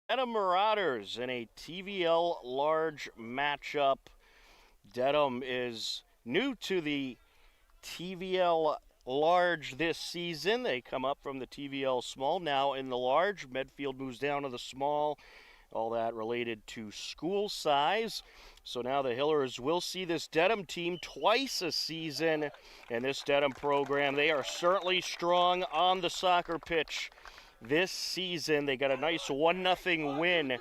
Dedham Marauders in a TVL large matchup. Dedham is new to the TVL large this season. They come up from the TVL small, now in the large. Medfield moves down to the small. All that related to school size. So now the Hillers will see this Dedham team twice a season. And this Dedham program, they are certainly strong on the soccer pitch this season. They got a nice 1-0 win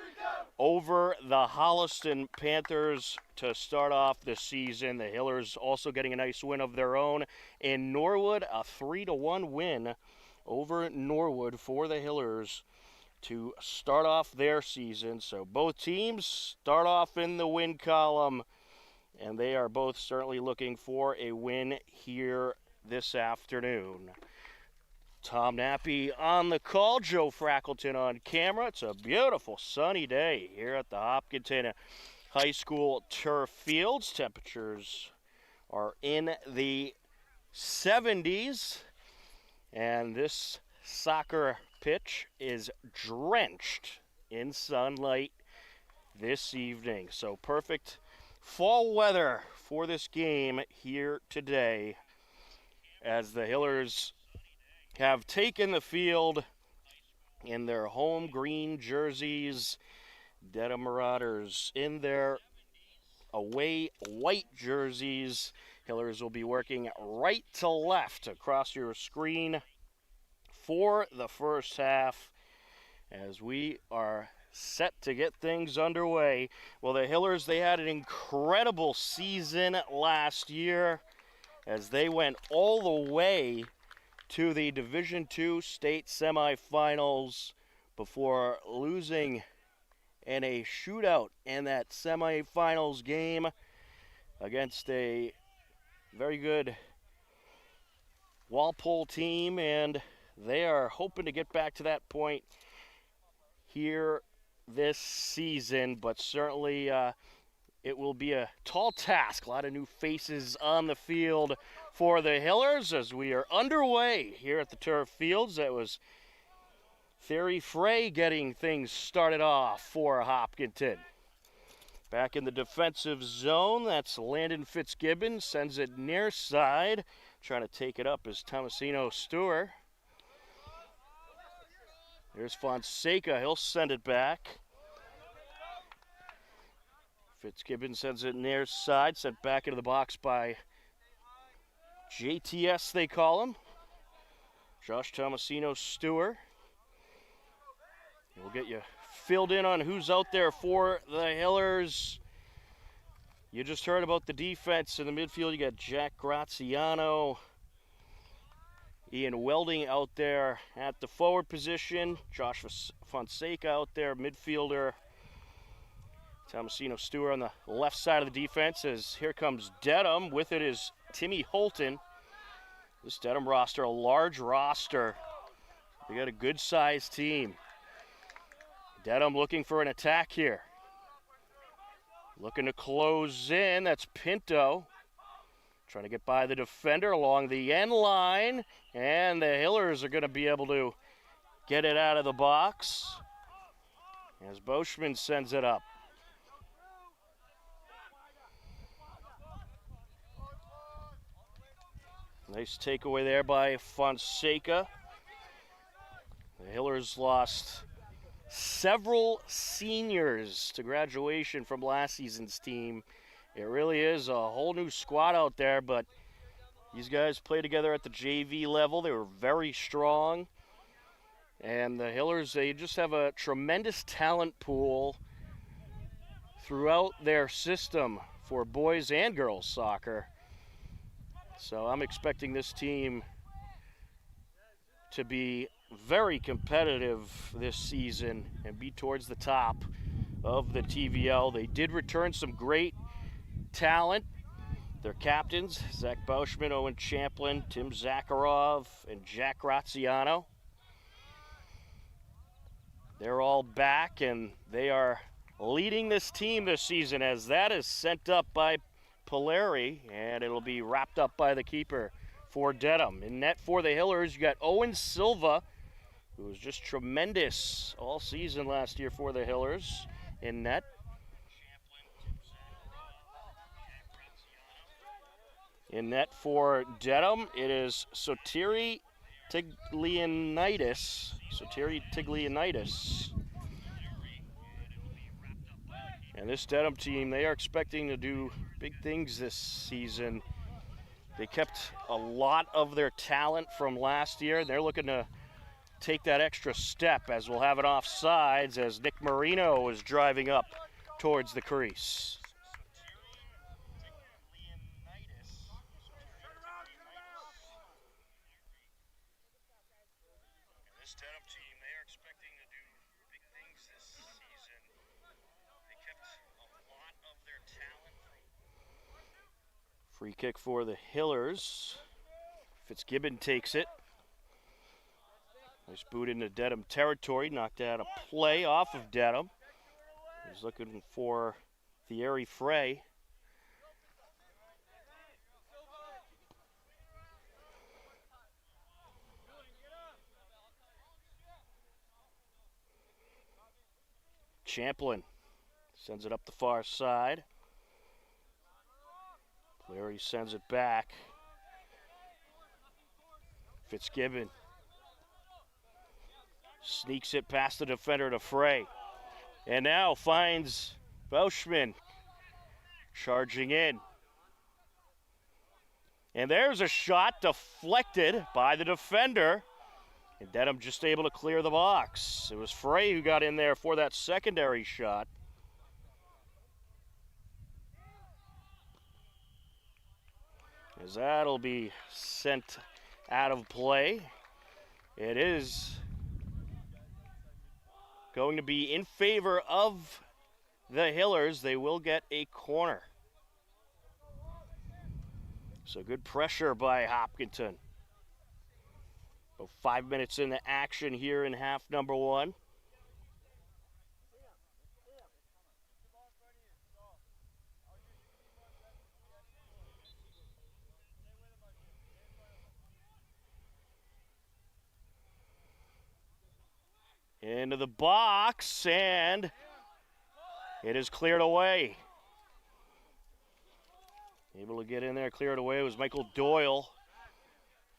over the Holliston Panthers to start off the season. The Hillers also getting a nice win of their own in Norwood, a 3-1 win over Norwood for the Hillers to start off their season. So both teams start off in the win column, and they are both certainly looking for a win here this afternoon. Tom Nappy on the call, Joe Frackleton on camera. It's a beautiful sunny day here at the Hopkinton High School turf fields. Temperatures are in the 70s, and this soccer pitch is drenched in sunlight this evening. So perfect fall weather for this game here today as the Hillers have taken the field in their home green jerseys. Dedham Marauders in their away white jerseys. Hillers will be working right to left across your screen for the first half as we are set to get things underway. Well, the Hillers, they had an incredible season last year as they went all the way to the Division II state semifinals before losing in a shootout in that semifinals game against a very good Walpole team, and they are hoping to get back to that point here this season, but certainly it will be a tall task. A lot of new faces on the field for the Hillers as we are underway here at the turf fields. That was Theory Frey getting things started off for Hopkinton. Back in the defensive zone, that's Landon Fitzgibbon, sends it near side. Trying to take it up is Tomasino Stewart. There's Fonseca, he'll send it back. Fitzgibbon sends it near side, sent back into the box by JTS, they call him. Josh Tomasino Stewart. We'll get you filled in on who's out there for the Hillers. You just heard about the defense in the midfield. You got Jack Graziano, Ian Welding out there at the forward position. Josh Fonseca out there, midfielder. Tomasino Stewart on the left side of the defense as here comes Dedham. With it is Timmy Holton. This Dedham roster, a large roster. They got a good-sized team. Dedham looking for an attack here. Looking to close in. That's Pinto. Trying to get by the defender along the end line. And the Hillers are going to be able to get it out of the box as Boschman sends it up. Nice takeaway there by Fonseca. The Hillers lost several seniors to graduation from last season's team. It really is a whole new squad out there, but these guys play together at the JV level. They were very strong. And the Hillers, they just have a tremendous talent pool throughout their system for boys and girls soccer. So I'm expecting this team to be very competitive this season and be towards the top of the TVL. They did return some great talent. Their captains, Zach Boschman, Owen Champlin, Tim Zakharov, and Jack Graziano. They're all back, and they are leading this team this season as that is sent up by Polari, and it'll be wrapped up by the keeper for Dedham. In net for the Hillers, you got Owen Silva who was just tremendous all season last year for the Hillers in net. In net for Dedham, it is Sotiri Tiglianitis. And this Dedham team, they are expecting to do big things this season. They kept a lot of their talent from last year. They're looking to take that extra step, as we'll have it off sides as Nick Marino is driving up towards the crease. This Dedham team, they are expecting to do big things this season. They kept a lot of their talent. Free kick for the Hillers. Fitzgibbon takes it. Nice boot into Dedham territory, knocked out a play off of Dedham. He's looking for Thierry Frey. Champlin sends it up the far side. Larry sends it back. Fitzgibbon sneaks it past the defender to Frey. And now finds Bauschman charging in. And there's a shot deflected by the defender. And Dedham just able to clear the box. It was Frey who got in there for that secondary shot. As that'll be sent out of play. It is going to be in favor of the Hillers. They will get a corner. So good pressure by Hopkinton. About 5 minutes into action here in half number one. Into the box, and it is cleared away. Able to get in there, clear it away, was Michael Doyle.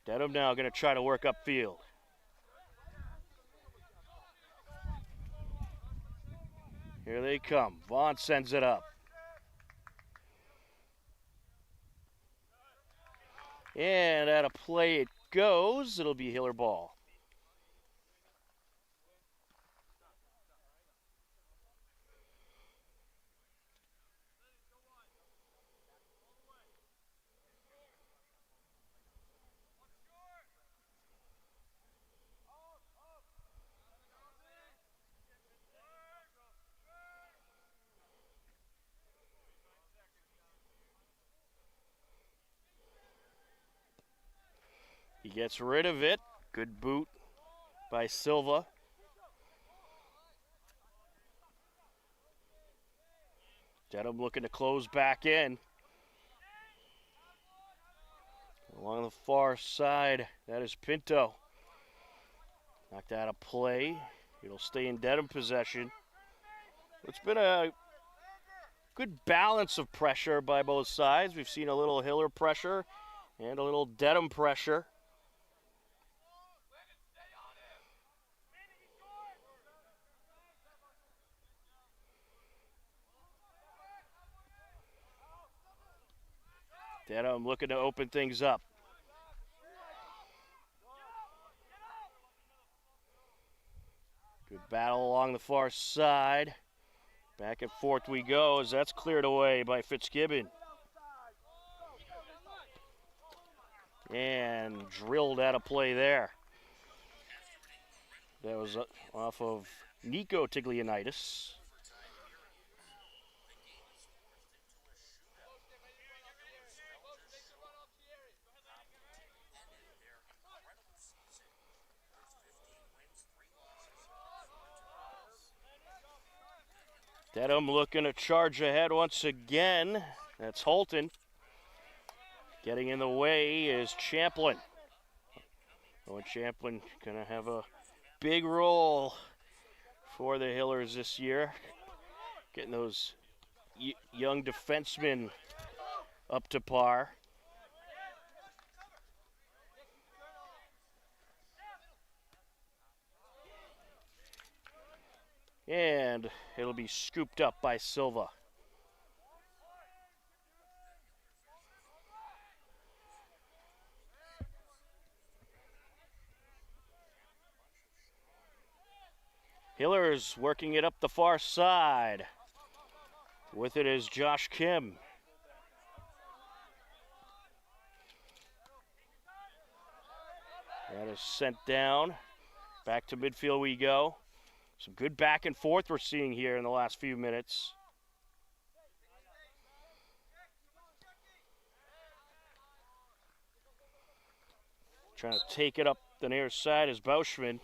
Dedham now going to try to work upfield. Here they come. Vaughn sends it up. And out of play it goes. It'll be Hiller ball. He gets rid of it. Good boot by Silva. Dedham looking to close back in. Along the far side, that is Pinto. Knocked out of play. It'll stay in Dedham possession. It's been a good balance of pressure by both sides. We've seen a little Hiller pressure and a little Dedham pressure. Dedham looking to open things up. Good battle along the far side. Back and forth we go as that's cleared away by Fitzgibbon. And drilled out of play there. That was off of Nico Tiglianitis. Dedham looking to charge ahead once again. That's Holton. Getting in the way is Champlin. Oh, and Champlin gonna have a big role for the Hillers this year, getting those young defensemen up to par. And it'll be scooped up by Silva. Hillers working it up the far side. With it is Josh Kim. That is sent down. Back to midfield we go. Some good back and forth we're seeing here in the last few minutes. Trying to take it up the near side is Bauschman.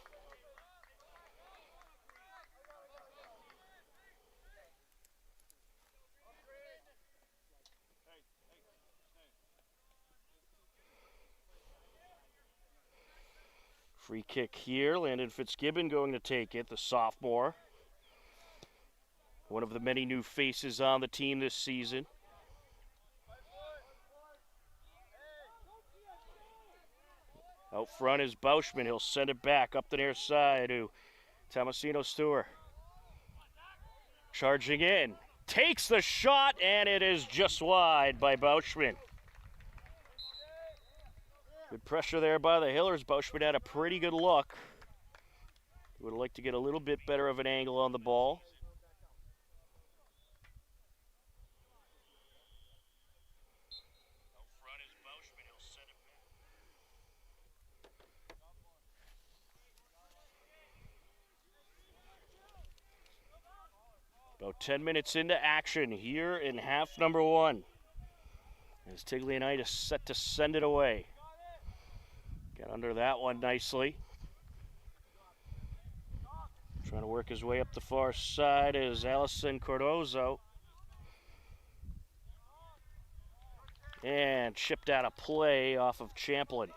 Free kick here. Landon Fitzgibbon going to take it, the sophomore. One of the many new faces on the team this season. Out front is Bauschman. He'll send it back up the near side to Tomasino Stewart. Charging in. Takes the shot, and it is just wide by Bauschman. Good pressure there by the Hillers. Bauschman had a pretty good look. Would have liked to get a little bit better of an angle on the ball. About 10 minutes into action here in half number one. As Tiglianitis set to send it away. Got under that one nicely. Trying to work his way up the far side is Allison Cordozo. And chipped out of play off of Champlin.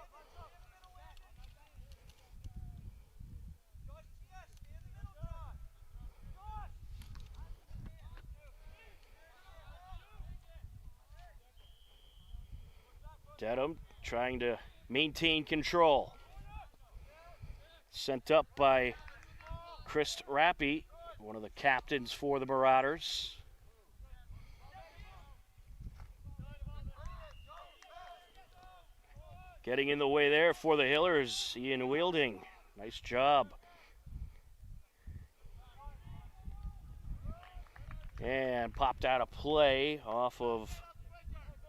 Dedham trying to maintain control. Sent up by Chris Rappy, one of the captains for the Marauders. Getting in the way there for the Hillers, Ian Wielding. Nice job. And popped out of play off of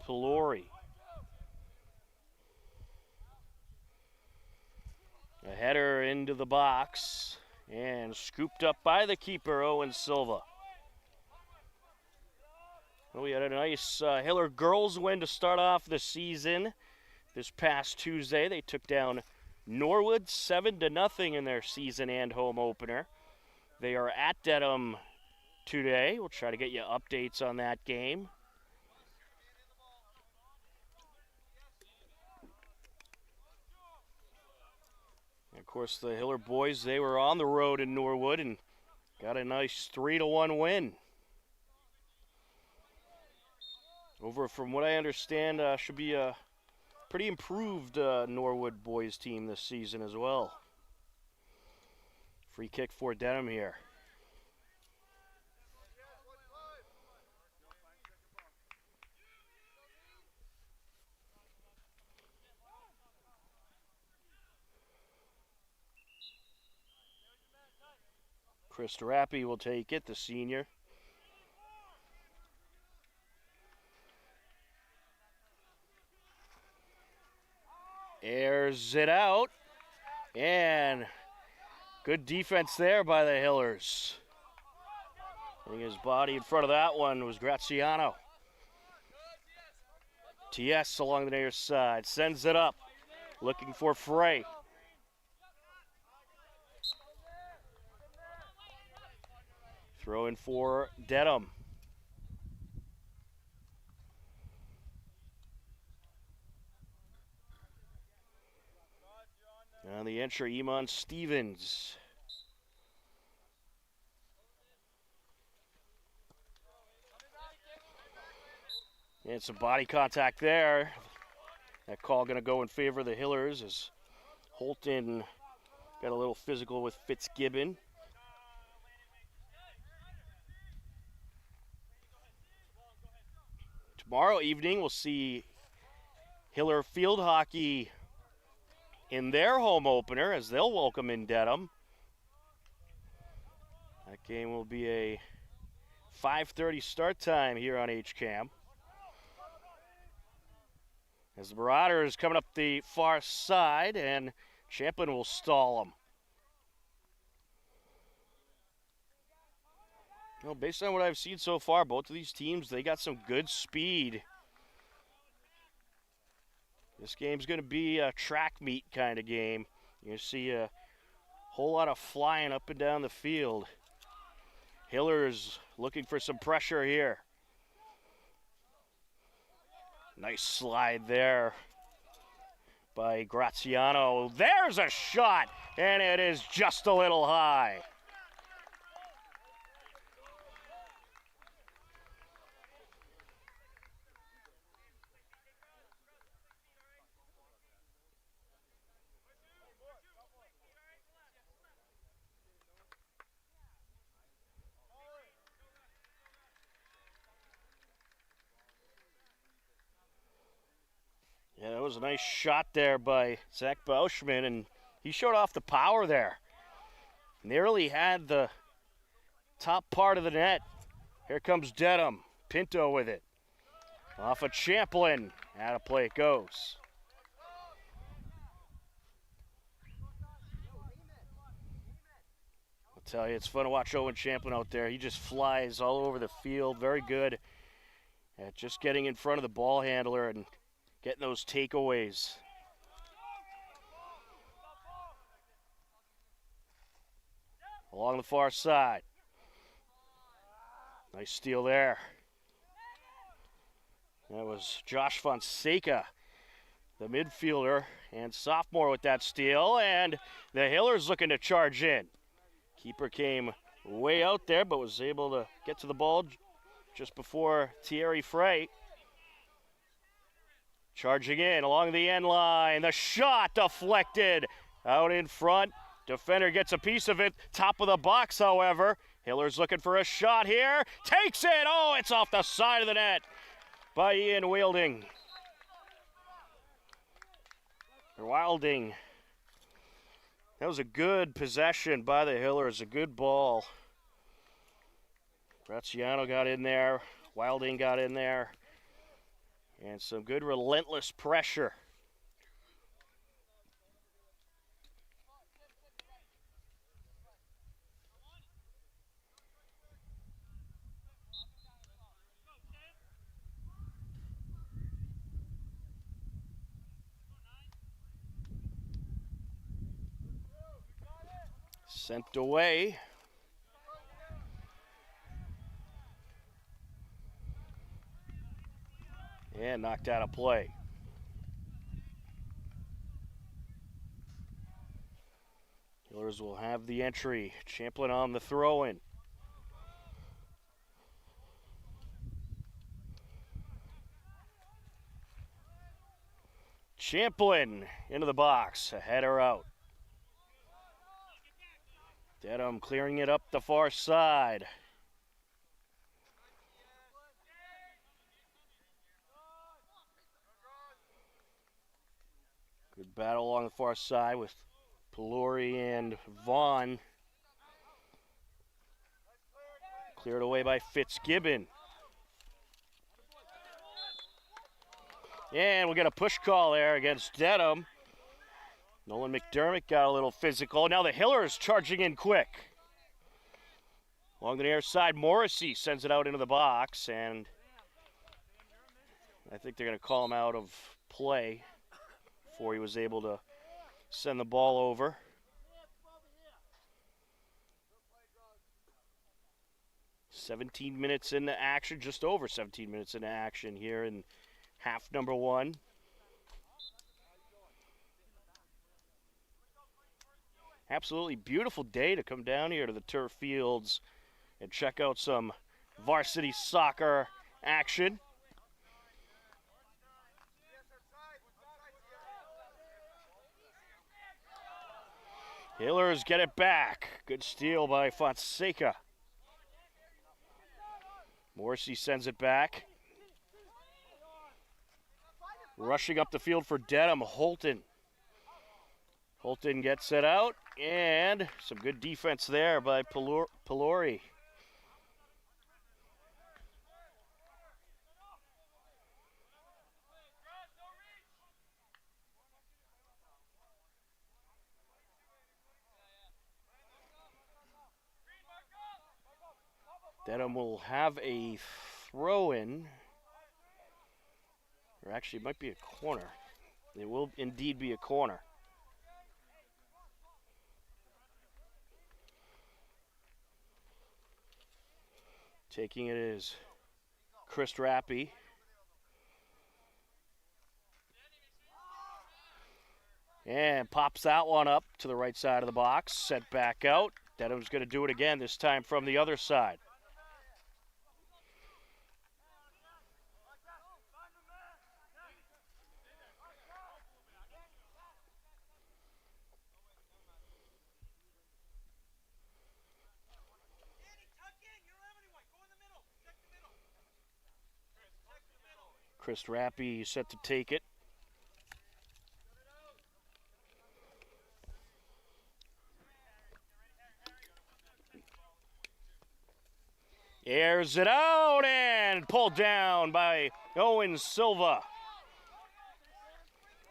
Pelori. A header into the box and scooped up by the keeper, Owen Silva. Well, we had a nice Hiller girls win to start off the season. This past Tuesday, they took down Norwood 7-0 in their season and home opener. They are at Dedham today. We'll try to get you updates on that game. Of course, the Hiller boys, they were on the road in Norwood and got a nice 3-1 win. Over, from what I understand, should be a pretty improved Norwood boys team this season as well. Free kick for Dedham here. Chris Rappy will take it, the senior. Airs it out, and good defense there by the Hillers. Putting his body in front of that one was Graziano. TS along the near side, sends it up, looking for Frey. Throw in for Dedham. On the entry, Iman Stevens. And some body contact there. That call going to go in favor of the Hillers as Holton got a little physical with Fitzgibbon. Tomorrow evening, we'll see Hiller field hockey in their home opener as they'll welcome in Dedham. That game will be a 5:30 start time here on HCAM. As the Marauders coming up the far side, and Champlin will stall them. Well, based on what I've seen so far, both of these teams, they got some good speed. This game's going to be a track meet kind of game. You see a whole lot of flying up and down the field. Hiller's looking for some pressure here. Nice slide there by Graziano. There's a shot, and it is just a little high. Yeah, that was a nice shot there by Zach Bauschman, and he showed off the power there. Nearly had the top part of the net. Here comes Dedham. Pinto with it. Off of Champlin. Out of play it goes. I'll tell you, it's fun to watch Owen Champlin out there. He just flies all over the field. Very good at just getting in front of the ball handler and getting those takeaways. Along the far side. Nice steal there. That was Josh Fonseca, the midfielder and sophomore with that steal, and the Hillers looking to charge in. Keeper came way out there, but was able to get to the ball just before Thierry Frey. Charging in along the end line. The shot deflected out in front. Defender gets a piece of it. Top of the box, however. Hiller's looking for a shot here. Takes it. Oh, it's off the side of the net by Ian Wilding. Wilding. That was a good possession by the Hillers. A good ball. Graziano got in there. Wilding got in there. And some good relentless pressure. Sent away. And knocked out of play. Hillers will have the entry. Champlin on the throw-in. Champlin into the box. A header out. Dedham clearing it up the far side. Good battle along the far side with Pelori and Vaughn. Cleared away by Fitzgibbon. And we'll get a push call there against Dedham. Nolan McDermott got a little physical. Now the Hillers charging in quick. Along the near side, Morrissey sends it out into the box, and I think they're going to call him out of play before he was able to send the ball over. "17 minutes into action, just over 17 minutes into action here in half number one. Absolutely beautiful day to come down here to the turf fields and check out some varsity soccer action. Hillers get it back. Good steal by Fonseca. Morrissey sends it back. Rushing up the field for Dedham, Holton. Holton gets it out, and some good defense there by Pelori. Dedham will have a throw-in. Or actually, it might be a corner. It will indeed be a corner. Taking it is Chris Rappy. And pops that one up to the right side of the box. Set back out. Dedham's going to do it again, this time from the other side. Chris Rappy set to take it. Airs it out and pulled down by Owen Silva.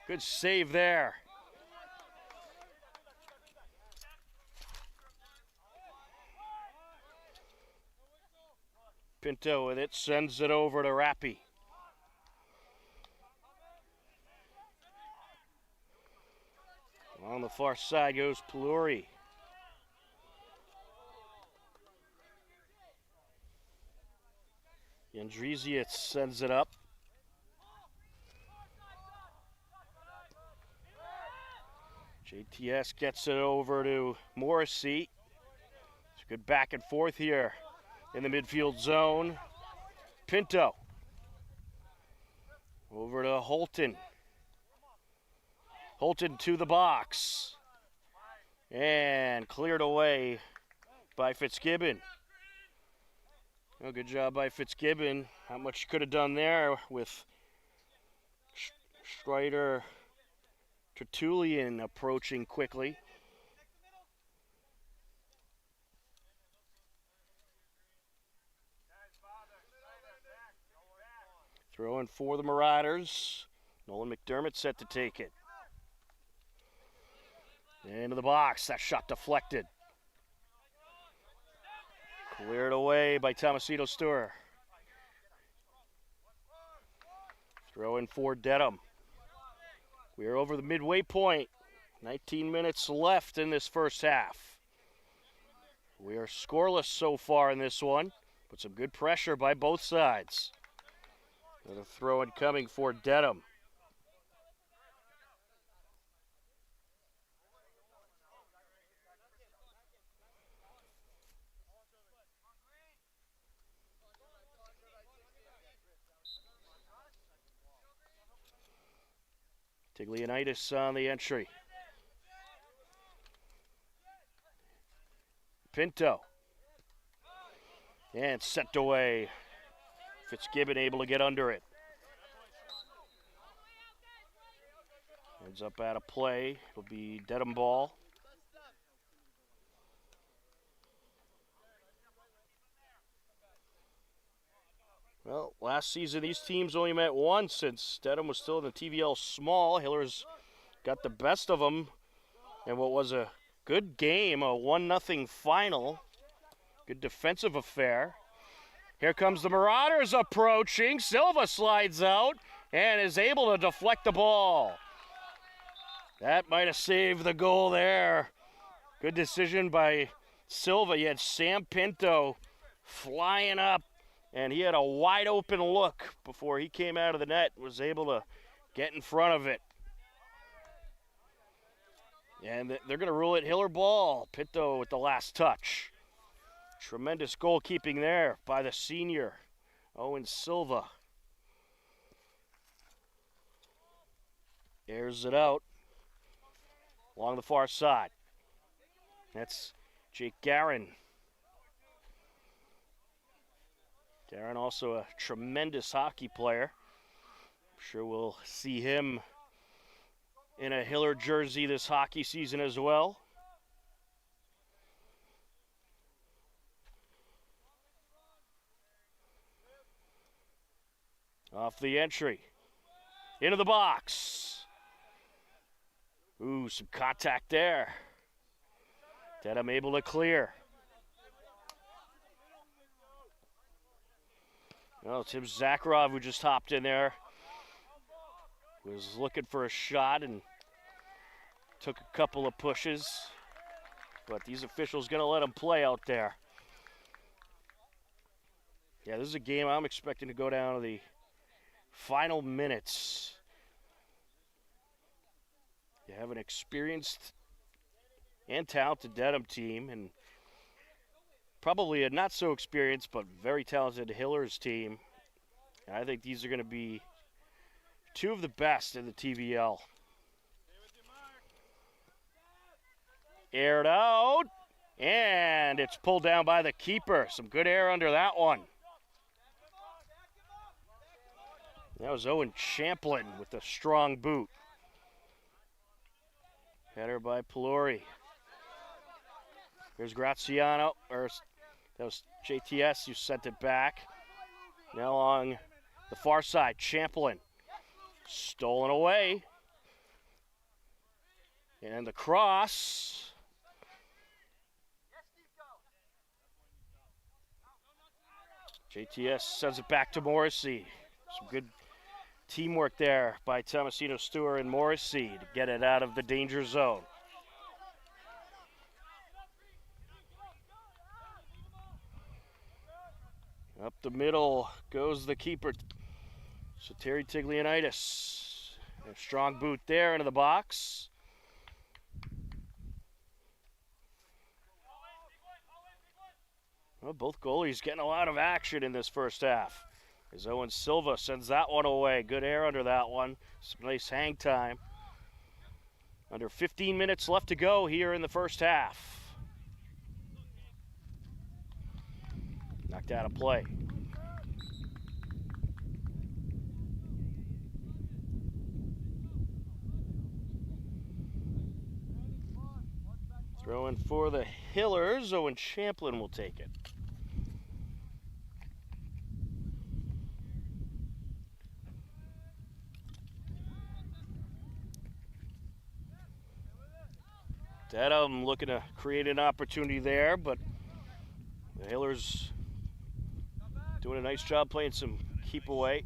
Good save there. Pinto with it, sends it over to Rappy. On the far side goes Pelori. Yandrizic sends it up. JTS gets it over to Morrissey. It's a good back and forth here in the midfield zone. Pinto. Over to Holton. Holton to the box. And cleared away by Fitzgibbon. Well, good job by Fitzgibbon. Not much you could have done there with Strider Tertullian approaching quickly. Throw in for the Marauders. Nolan McDermott set to take it. Into the box. That shot deflected. Cleared away by Tomasito Stewart. Throw in for Dedham. We are over the midway point. 19 minutes left in this first half. We are scoreless so far in this one, but some good pressure by both sides. Another throw in coming for Dedham. Tiglianitis on the entry. Pinto. And set away. Fitzgibbon able to get under it. Ends up out of play. It'll be Dedham ball. Well, last season these teams only met once since Dedham was still in the TVL small. Hillers got the best of them in what was a good game, a 1-0 final. Good defensive affair. Here comes the Marauders approaching. Silva slides out and is able to deflect the ball. That might have saved the goal there. Good decision by Silva. You had Sam Pinto flying up, and he had a wide open look before he came out of the net and was able to get in front of it. And they're going to rule it Hiller ball. Pinto with the last touch. Tremendous goalkeeping there by the senior, Owen Silva. Airs it out along the far side. That's Jake Guerin. Guerin also a tremendous hockey player. I'm sure we'll see him in a Hiller jersey this hockey season as well. Off the entry. Into the box. Ooh, some contact there. Dedham able to clear. Well, Tim Zakharov, who just hopped in there, was looking for a shot and took a couple of pushes. But these officials going to let him play out there. Yeah, this is a game I'm expecting to go down to the final minutes. You have an experienced and talented Dedham team, and probably a not so experienced but very talented Hillers team. And I think these are going to be two of the best in the TVL. Aired out, and it's pulled down by the keeper. Some good air under that one. That was Owen Champlin with a strong boot. Header by Pelori. Here's Graziano, or that was JTS who sent it back. Now along the far side, Champlin. Stolen away. And the cross. JTS sends it back to Morrissey. Some good teamwork there by Tomasino Stewart and Morrissey to get it out of the danger zone. Up the middle goes the keeper. So Terry Tiglianitis. A strong boot there into the box. Well, both goalies getting a lot of action in this first half. As Owen Silva sends that one away. Good air under that one. Some nice hang time. Under 15 minutes left to go here in the first half. Knocked out of play. Throwing for the Hillers. Owen Champlin will take it. Dedham looking to create an opportunity there, but the Hillers doing a nice job playing some keep away.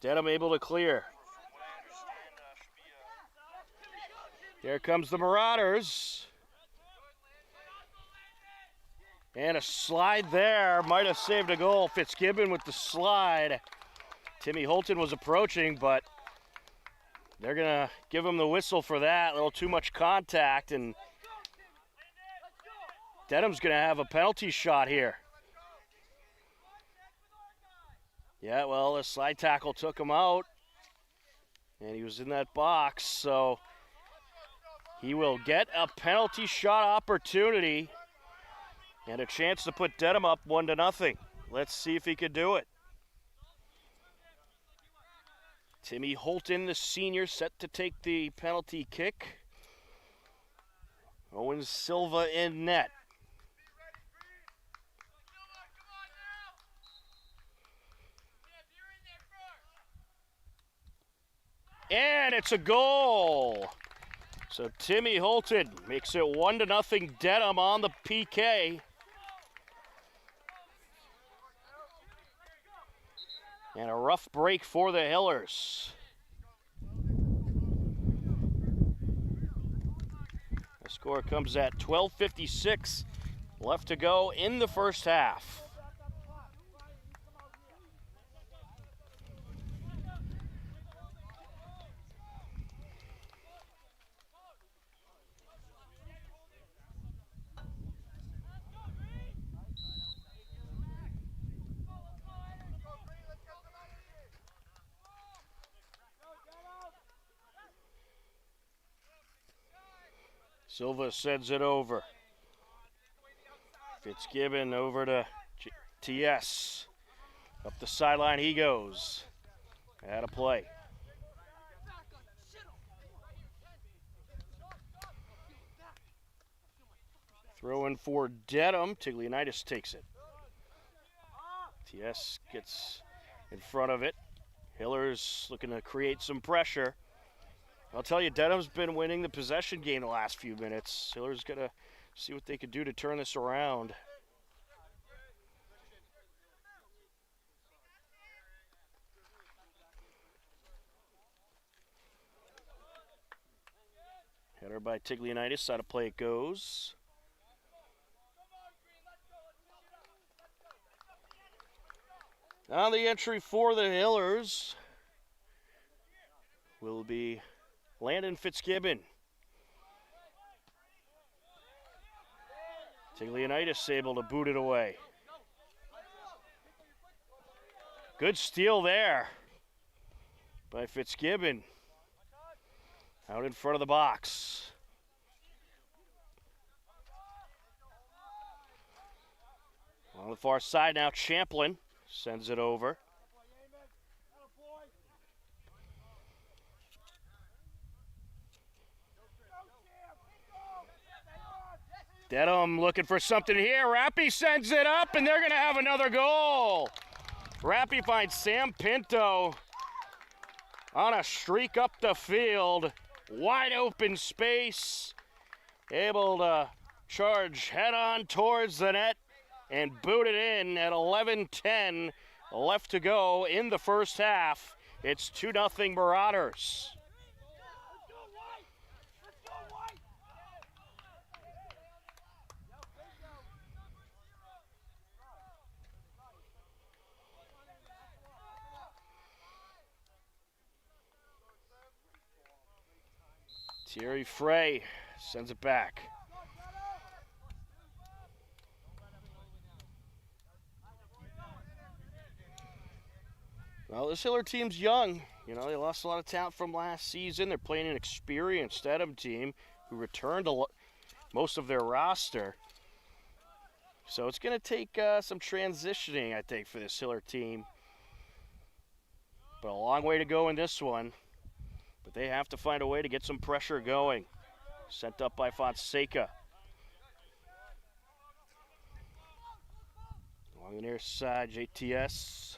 Dedham able to clear. Here comes the Marauders. And a slide there. Might have saved a goal. Fitzgibbon with the slide. Timmy Holton was approaching, but they're going to give him the whistle for that. A little too much contact, and Dedham's going to have a penalty shot here. Yeah, well, the slide tackle took him out, and he was in that box, so he will get a penalty shot opportunity and a chance to put Dedham up 1-0. Let's see if he could do it. Timmy Holton, the senior, set to take the penalty kick. Owen Silva in net. And it's a goal. So Timmy Holton makes it 1-0 Dedham on the PK. And a rough break for the Hillers. The score comes at 12:56 left to go in the first half. Silva sends it over. Fitzgibbon over to TS. Up the sideline he goes. Had a play. Throw in for Dedham. Tiglianitis takes it. TS gets in front of it. Hiller's looking to create some pressure. I'll tell you, Dedham's been winning the possession game the last few minutes. Hiller's going to see what they can do to turn this around. Header by Tiglianitis. How to play it goes. On the entry for the Hillers will be Landon Fitzgibbon. Tiglianitis able to boot it away. Good steal there by Fitzgibbon. Out in front of the box. On the far side now, Champlin sends it over. Dedham looking for something here. Rappy sends it up, and they're going to have another goal. Rappy finds Sam Pinto on a streak up the field. Wide open space. Able to charge head on towards the net and boot it in at 11:10 left to go in the first half. It's 2-0 Marauders. Thierry Frey sends it back. Well, this Hiller team's young. You know, they lost a lot of talent from last season. They're playing an experienced Dedham team who returned most of their roster. So it's going to take some transitioning, I think, for this Hiller team. But a long way to go in this one. But they have to find a way to get some pressure going. Sent up by Fonseca. Along the near side, JTS.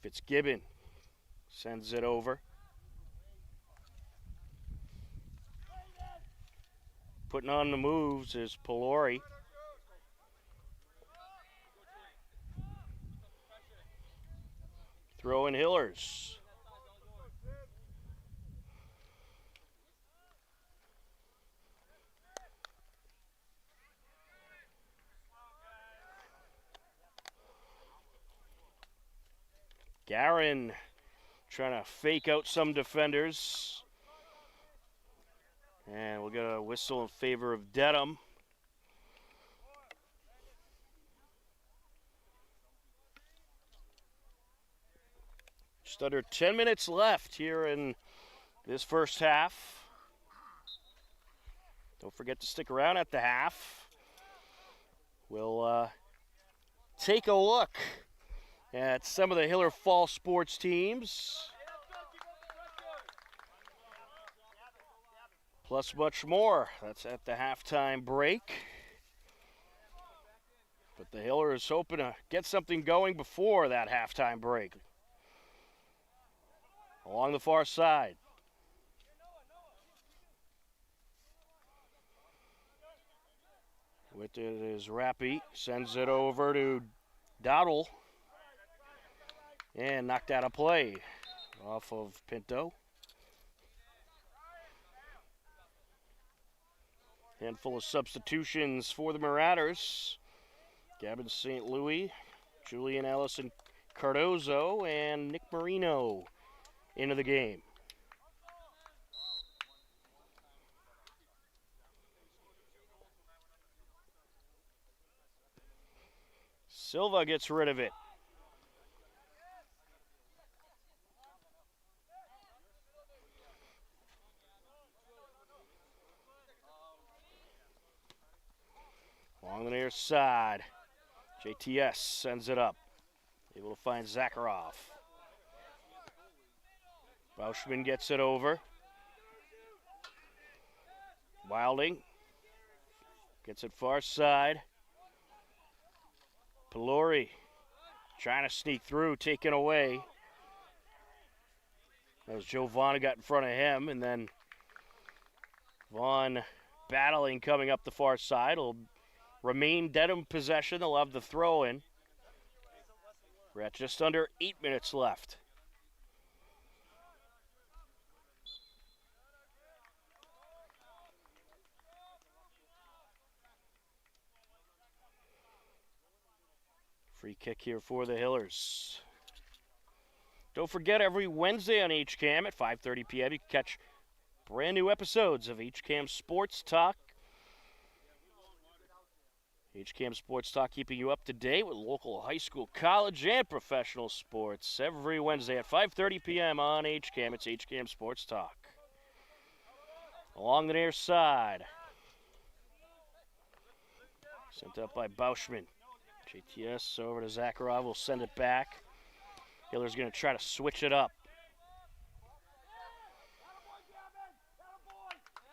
Fitzgibbon sends it over. Putting on the moves is Pelori. Throwing Hillers. Garin trying to fake out some defenders. And we'll get a whistle in favor of Dedham. Just under 10 minutes left here in this first half. Don't forget to stick around at the half. We'll take a look at some of the Hiller Fall sports teams. Plus much more. That's at the halftime break. But the Hiller is hoping to get something going before that halftime break. Along the far side. With it is Rappy. Sends it over to Dowdle. And knocked out of play off of Pinto. Handful of substitutions for the Marauders. Gavin St. Louis, Julian Ellison Cardozo, and Nick Marino into the game. Silva gets rid of it. Along the near side. JTS sends it up. Able to find Zakharov. Bauschman gets it over. Wilding gets it far side. Pelori trying to sneak through, taken away. That was Joe Vaughn who got in front of him, and then Vaughn battling coming up the far side. Will remain Dedham possession. They'll have the throw in. We're at just under 8 minutes left. Free kick here for the Hillers. Don't forget, every Wednesday on HCAM at 5:30 p.m. you can catch brand new episodes of HCAM Sports Talk. HCAM Sports Talk keeping you up to date with local high school, college, and professional sports every Wednesday at 5:30 p.m. on HCAM. It's HCAM Sports Talk. Along the near side. Sent up by Bauschman. JTS over to Zakharov. Will send it back. Hiller's going to try to switch it up.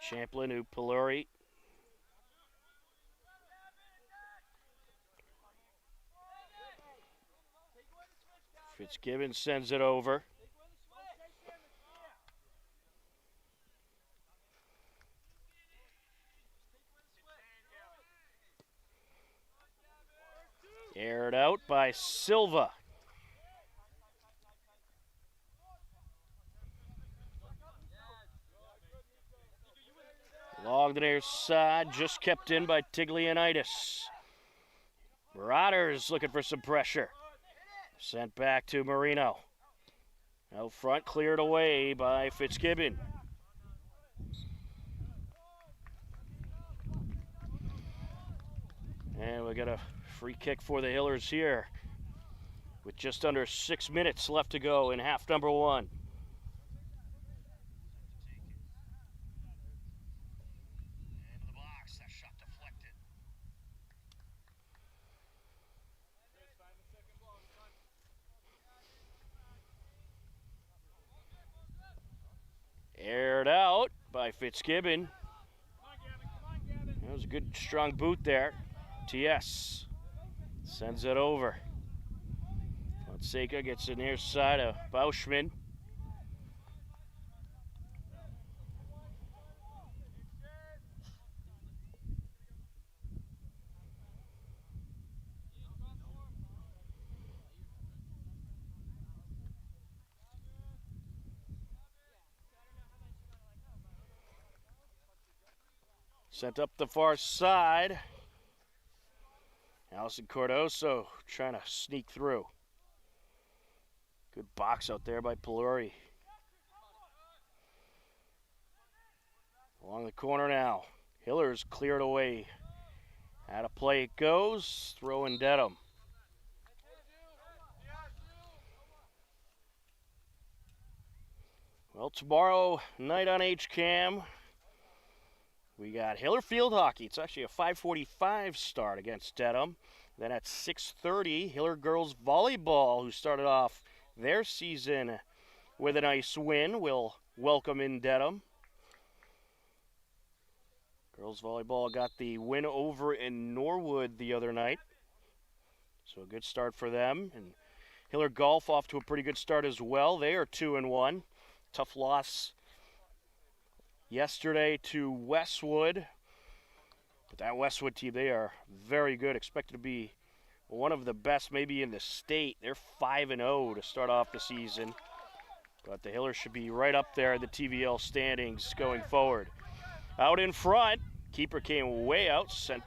Champlin to Pelori. Fitzgibbon sends it over. Aired out by Silva. Along the near side, just kept in by Tiglianitis. Marauders looking for some pressure. Sent back to Marino. Out front, cleared away by Fitzgibbon. And we got a free kick for the Hillers here with just under 6 minutes left to go in half number one. Aired out by Fitzgibbon. That was a good, strong boot there. TS sends it over. Fonseca gets the near side of Bauschman. Sent up the far side. Allison Cordoso trying to sneak through. Good box out there by Pelori. Along the corner now. Hillers cleared away. Out of play it goes. Throw in Dedham. Well, tomorrow night on HCAM, we got Hiller Field Hockey. It's actually a 5:45 start against Dedham. Then at 6:30, Hiller Girls Volleyball, who started off their season with a nice win, will welcome in Dedham. Girls Volleyball got the win over in Norwood the other night. So a good start for them. And Hiller Golf off to a pretty good start as well. They are 2-1. Tough loss yesterday to Westwood. But that Westwood team, they are very good. Expected to be one of the best maybe in the state. They're 5-0 to start off the season. But the Hillers should be right up there in the TVL standings going forward. Out in front, keeper came way out, sent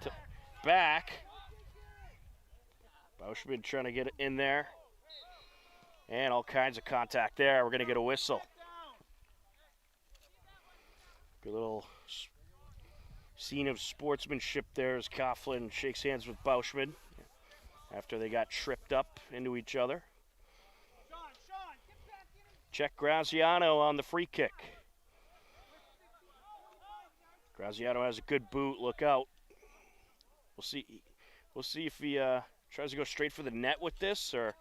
back. Bauschman trying to get it in there. And all kinds of contact there. We're going to get a whistle. Good little scene of sportsmanship there as Coughlin shakes hands with Bauschman after they got tripped up into each other. Check Graziano on the free kick. Graziano has a good boot. Look out. We'll see. We'll see if he tries to go straight for the net with this, or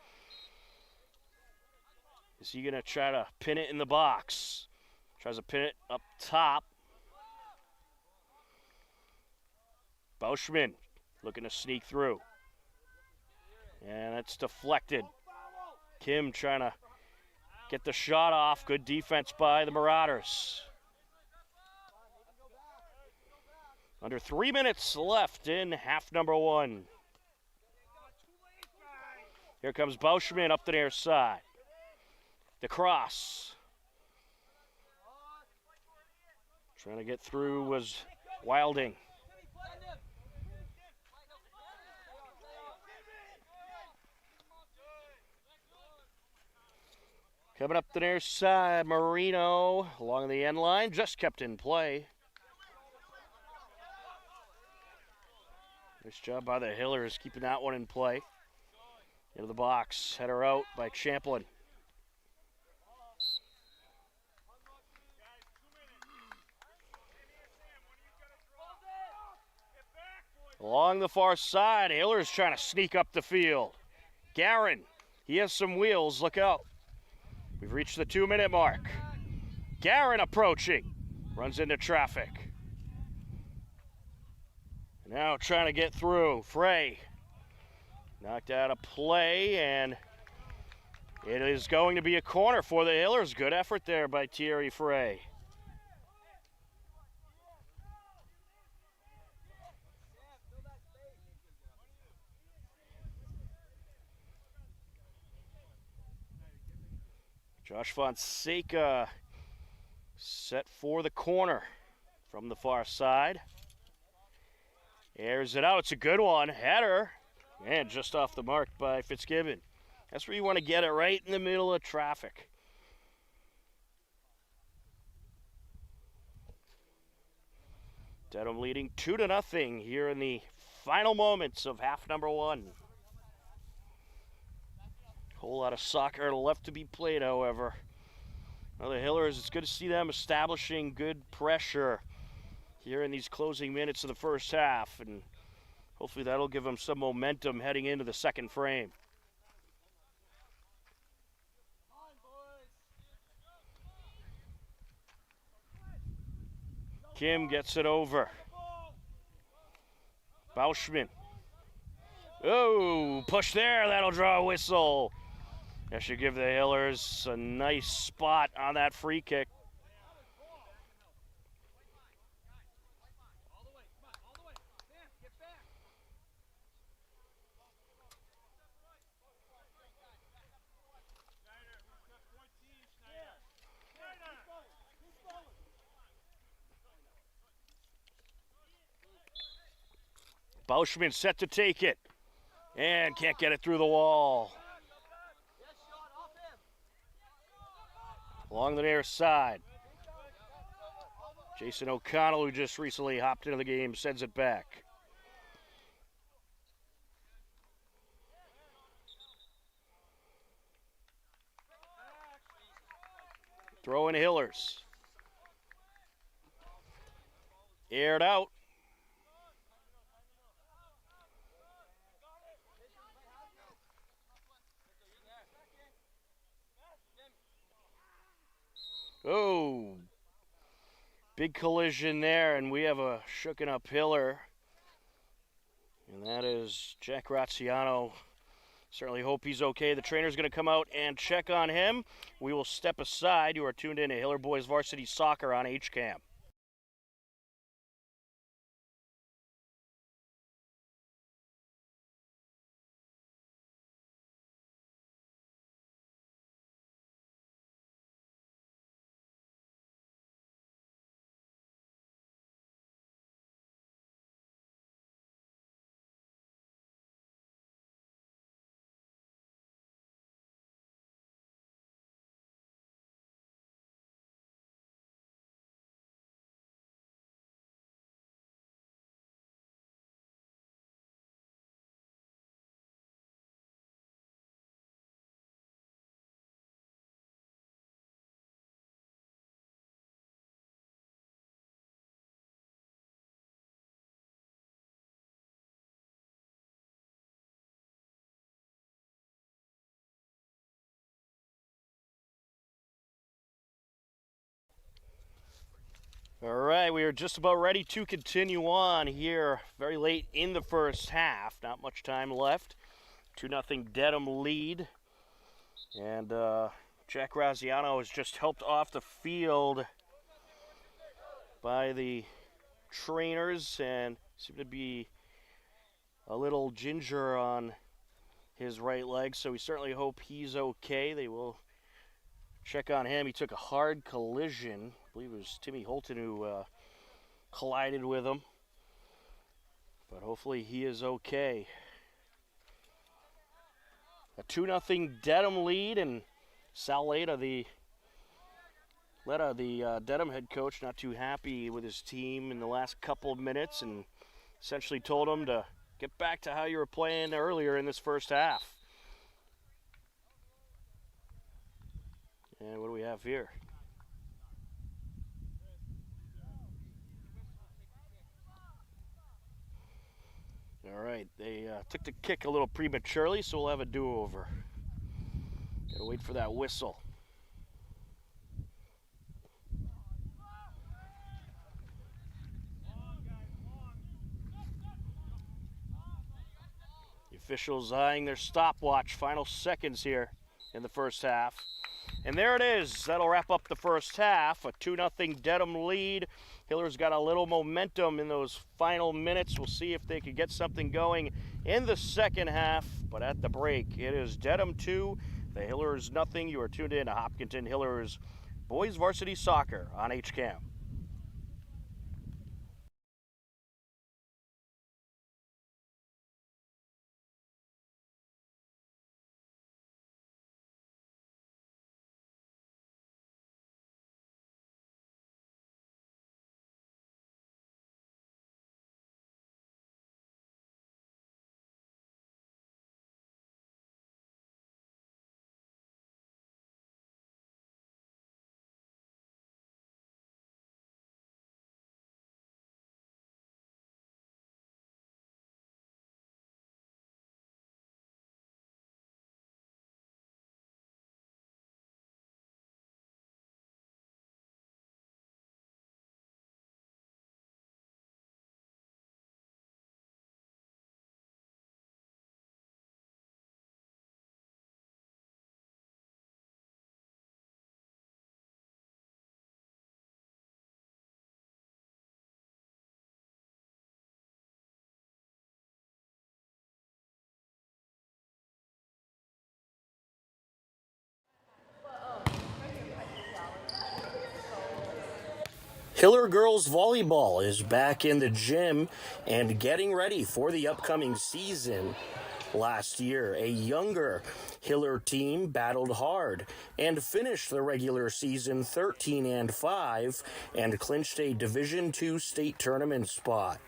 is he gonna try to pin it in the box? Tries to pin it up top. Bauschman looking to sneak through. And that's deflected. Kim trying to get the shot off. Good defense by the Marauders. Under 3 minutes left in half number one. Here comes Bauschman up the near side. The cross. Trying to get through was Wilding. Coming up the near side, Marino along the end line, just kept in play. Nice job by the Hillers keeping that one in play. Into the box, header out by Champlin. Along the far side, Hillers trying to sneak up the field. Garin, he has some wheels, look out. We've reached the 2-minute mark. Garin approaching, runs into traffic. Now trying to get through, Frey. Knocked out of play, and it is going to be a corner for the Hillers. Good effort there by Thierry Frey. Josh Fonseca set for the corner from the far side. Airs it out. It's a good one. Header. And just off the mark by Fitzgibbon. That's where you want to get it, right in the middle of traffic. Dedham leading 2-0 here in the final moments of half number one. Whole lot of soccer left to be played, however. Now the Hillers, it's good to see them establishing good pressure here in these closing minutes of the first half, and hopefully that'll give them some momentum heading into the second frame. Kim gets it over. Bauschman. Oh, push there, that'll draw a whistle. That should give the Hillers a nice spot on that free kick. Bauschman set to take it and can't get it through the wall. Along the near side. Jason O'Connell, who just recently hopped into the game, sends it back. Throw in Hillers. Aired out. Oh, big collision there, and we have a shooken up Hiller. And that is Jack Graziano. Certainly hope he's okay. The trainer's going to come out and check on him. We will step aside. You are tuned in to Hiller Boys Varsity Soccer on HCAM. All right, we are just about ready to continue on here. Very late in the first half. Not much time left. 2-0 Dedham lead. And Jack Graziano is just helped off the field by the trainers and seemed to be a little ginger on his right leg, so we certainly hope he's okay. They will check on him. He took a hard collision. I believe it was Timmy Holton who collided with him, but hopefully he is okay. A 2-0 Dedham lead, and Sal Leda, the Dedham head coach, not too happy with his team in the last couple of minutes and essentially told him to get back to how you were playing earlier in this first half. And what do we have here? All right, they took the kick a little prematurely, so we'll have a do-over. Gotta wait for that whistle. The officials eyeing their stopwatch. Final seconds here in the first half. And there it is. That'll wrap up the first half. A 2-0 Dedham lead. Hiller's got a little momentum in those final minutes. We'll see if they could get something going in the second half. But at the break, it is Dedham 2, the Hillers nothing. You are tuned in to Hopkinton Hillers Boys Varsity Soccer on HCAM. Hiller Girls Volleyball is back in the gym and getting ready for the upcoming season. Last year, a younger Hiller team battled hard and finished the regular season 13-5 and clinched a Division II state tournament spot.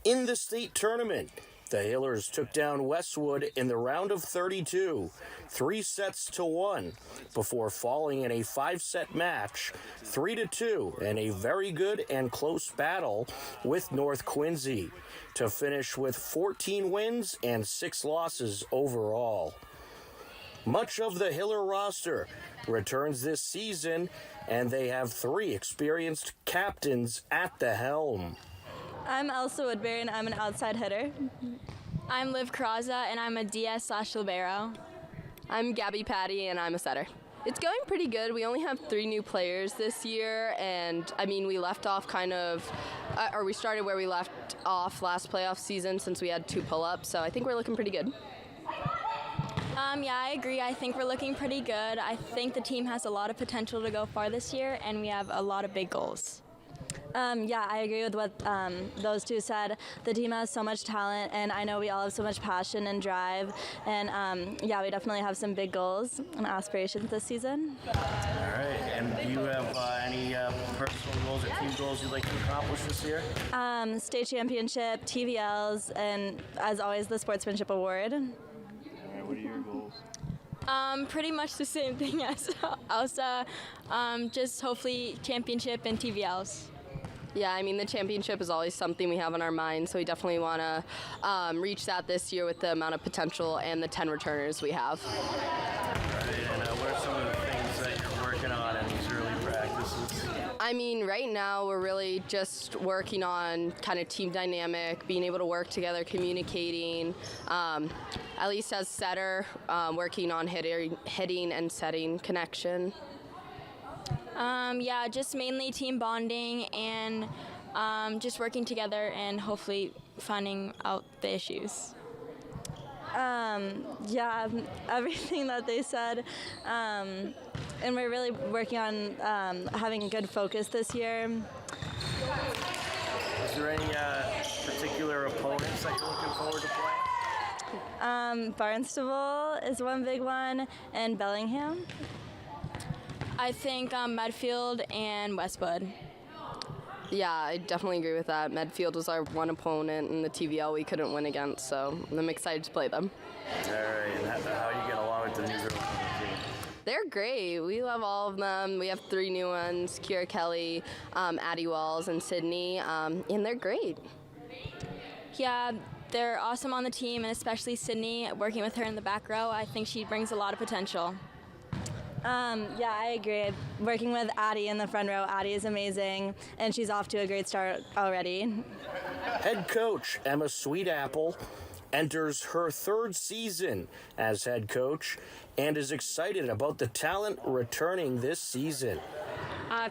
In the state tournament, the Hillers took down Westwood in the round of 32, 3-1, before falling in a 5-set match, 3-2, in a very good and close battle with North Quincy, to finish with 14 wins and 6 losses overall. Much of the Hiller roster returns this season, and they have 3 experienced captains at the helm. I'm Elsa Woodbury, and I'm an outside hitter. I'm Liv Kraza, and I'm a DS/libero. I'm Gabby Patty, and I'm a setter. It's going pretty good. We only have 3 new players this year, and we left off we started where we left off last playoff season since we had 2 pull-ups, so I think we're looking pretty good. Yeah, I agree. I think we're looking pretty good. I think the team has a lot of potential to go far this year, and we have a lot of big goals. Yeah, I agree with what those two said. The team has so much talent, and I know we all have so much passion and drive. And yeah, we definitely have some big goals and aspirations this season. All right, and do you have any personal goals or team goals you'd like to accomplish this year? State championship, TVLs, and as always, the Sportsmanship Award. All right, what are your goals? Pretty much the same thing as Elsa, just hopefully championship and TVLs. Yeah, the championship is always something we have on our mind, so we definitely want to reach that this year with the amount of potential and the 10 returners we have. All right, and what are some of the things that you're working on in these early practices? practices? I mean, right now we're really just working on kind of team dynamic, being able to work together, communicating. At least as setter, working on hitting and setting connection. Yeah, just mainly team bonding and just working together and hopefully finding out the issues. Yeah, everything that they said. And we're really working on having good focus this year. Is there any particular opponents that you're looking forward to playing? Barnstable is one big one, and Bellingham. I think Medfield and Westwood. Yeah, I definitely agree with that. Medfield was our one opponent in the TVL we couldn't win against, so I'm excited to play them. All right, and how you get along with the new girls on the team? They're great. We love all of them. We have 3 new ones, Kira Kelly, Addie Walls, and Sydney, and they're great. Yeah, they're awesome on the team, and especially Sydney, working with her in the back row, I think she brings a lot of potential. Yeah, I agree. Working with Addie in the front row, Addie is amazing, and she's off to a great start already. Head coach Emma Sweetapple enters her 3rd season as head coach and is excited about the talent returning this season.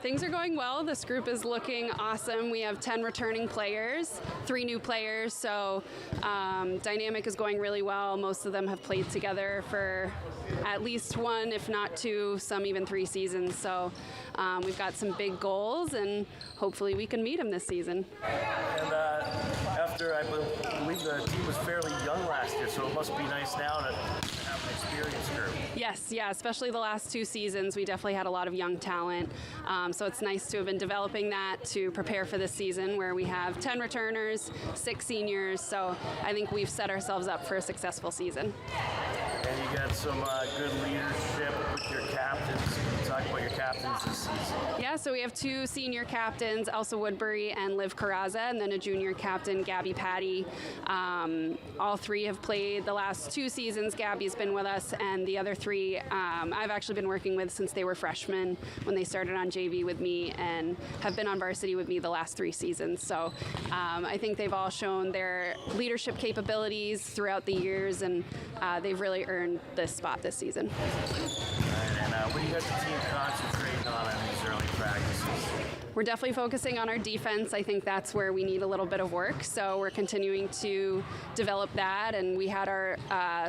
Things are going well. This group is looking awesome. We have 10 returning players, 3 new players, so dynamic is going really well. Most of them have played together for at least 1, if not 2, some even 3 seasons. So we've got some big goals, and hopefully we can meet them this season. And after, I believe the team was fairly young last year, so it must be nice now to have an experienced group. Yes, yeah, especially the last 2 seasons, we definitely had a lot of young talent. So it's nice to have been developing that to prepare for this season where we have 10 returners, 6 seniors. So I think we've set ourselves up for a successful season. And you got some good leadership with your captains. Can you talk about your captains this season? Yeah, so we have 2 senior captains, Elsa Woodbury and Liv Carrazza, and then a junior captain, Gabby Patty. All 3 have played the last 2 seasons. Gabby's been with us, and the other 3 I've actually been working with since they were freshmen when they started on JV with me and have been on varsity with me the last 3 seasons. So I think they've all shown their leadership capabilities throughout the years, and they've really earned this spot this season. And what do you got the team concentrating on in these early practices? We're definitely focusing on our defense. I think that's where we need a little bit of work. So we're continuing to develop that. And we had our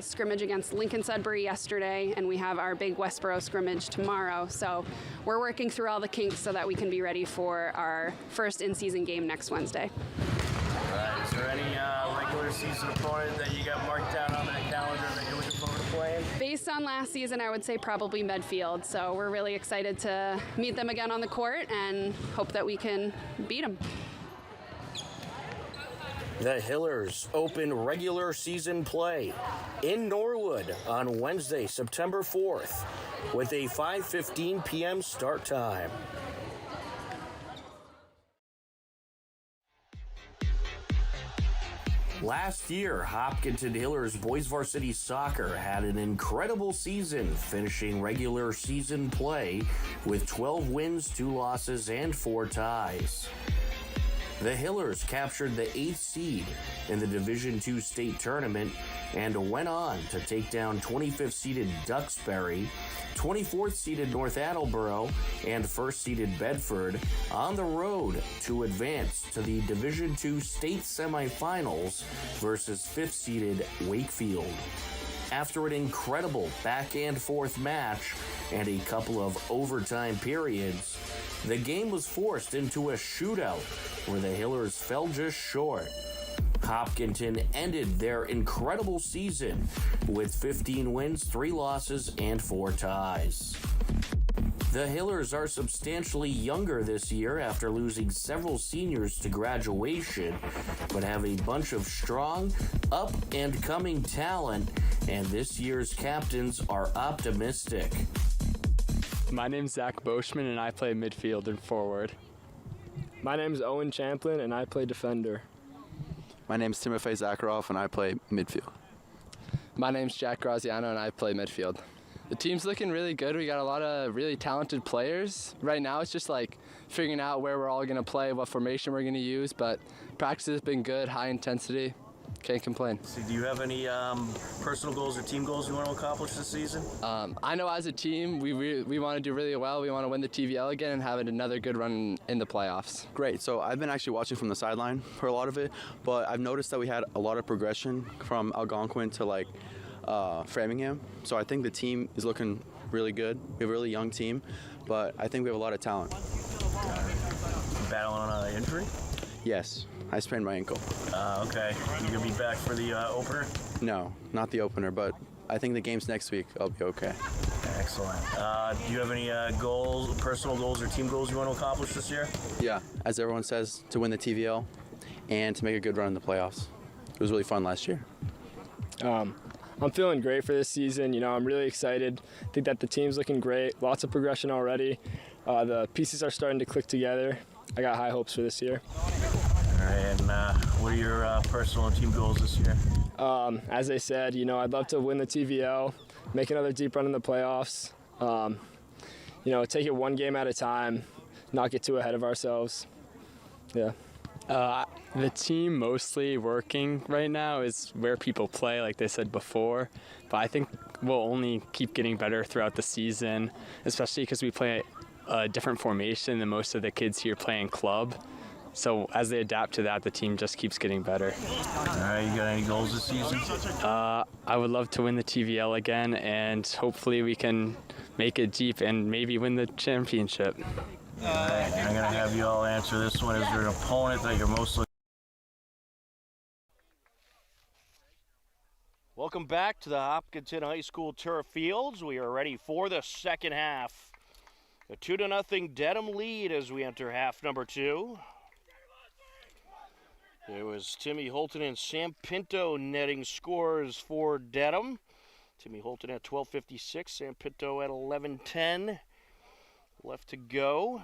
scrimmage against Lincoln Sudbury yesterday, and we have our big Westboro scrimmage tomorrow. So we're working through all the kinks so that we can be ready for our first in-season game next Wednesday. All right, is there any regular season opponent that you got marked down on that calendar that you're looking forward to playing? Based on last season, I would say probably Medfield. So we're really excited to meet them again on the court and hope that we can beat them. The Hillers open regular season play in Norwood on Wednesday, September 4th, with a 5:15 p.m. start time. Last year, Hopkinton Hillers boys varsity soccer had an incredible season, finishing regular season play with 12 wins, 2 losses, and 4 ties. The Hillers captured the 8th seed in the Division II state tournament and went on to take down 25th seeded Duxbury, 24th seeded North Attleboro, and 1st seeded Bedford on the road to advance to the Division II state semifinals versus 5th seeded Wakefield. After an incredible back and forth match and a couple of overtime periods, the game was forced into a shootout where the Hillers fell just short. Hopkinton ended their incredible season with 15 wins, 3 losses, and 4 ties. The Hillers are substantially younger this year after losing several seniors to graduation, but have a bunch of strong, up-and-coming talent, and this year's captains are optimistic. My name's Zach Boschman, and I play midfield and forward. My name's Owen Champlin, and I play defender. My name's Timofey Zakharov, and I play midfield. My name's Jack Graziano, and I play midfield. The team's looking really good. We got a lot of really talented players. Right now it's just like figuring out where we're all going to play, what formation we're going to use, but practice has been good, high intensity. Can't complain. So do you have any personal goals or team goals you want to accomplish this season? I know as a team, we want to do really well. We want to win the TVL again and have another good run in the playoffs. Great. So I've been actually watching from the sideline for a lot of it, but I've noticed that we had a lot of progression from Algonquin to like Framingham. So I think the team is looking really good. We have a really young team, but I think we have a lot of talent. Battling on an injury? Yes, I sprained my ankle. Okay. You gonna be back for the opener? No, not the opener, but I think the game's next week. I'll be okay. Excellent. Do you have any goals, personal goals or team goals you want to accomplish this year? Yeah, as everyone says, to win the TVL and to make a good run in the playoffs. It was really fun last year. I'm feeling great for this season. You know, I'm really excited. I think that the team's looking great. Lots of progression already. The pieces are starting to click together. I got high hopes for this year. All right, and what are your personal and team goals this year? As I said, you know, I'd love to win the TVL, make another deep run in the playoffs. You know, take it one game at a time, not get too ahead of ourselves. Yeah. The team mostly working right now is where people play, like they said before. But I think we'll only keep getting better throughout the season, especially because we play a different formation than most of the kids here play in club. So as they adapt to that, the team just keeps getting better. All right, you got any goals this season? I would love to win the TVL again, and hopefully we can make it deep and maybe win the championship. All right, I'm going to have you all answer this one. Is there an opponent that you're most looking? Welcome back to the Hopkinton High School turf fields. We are ready for the second half. A 2-0 Dedham lead as we enter half number 2. It was Timmy Holton and Sam Pinto netting scores for Dedham. Timmy Holton at 12:56, Sam Pinto at 11:10. Left to go.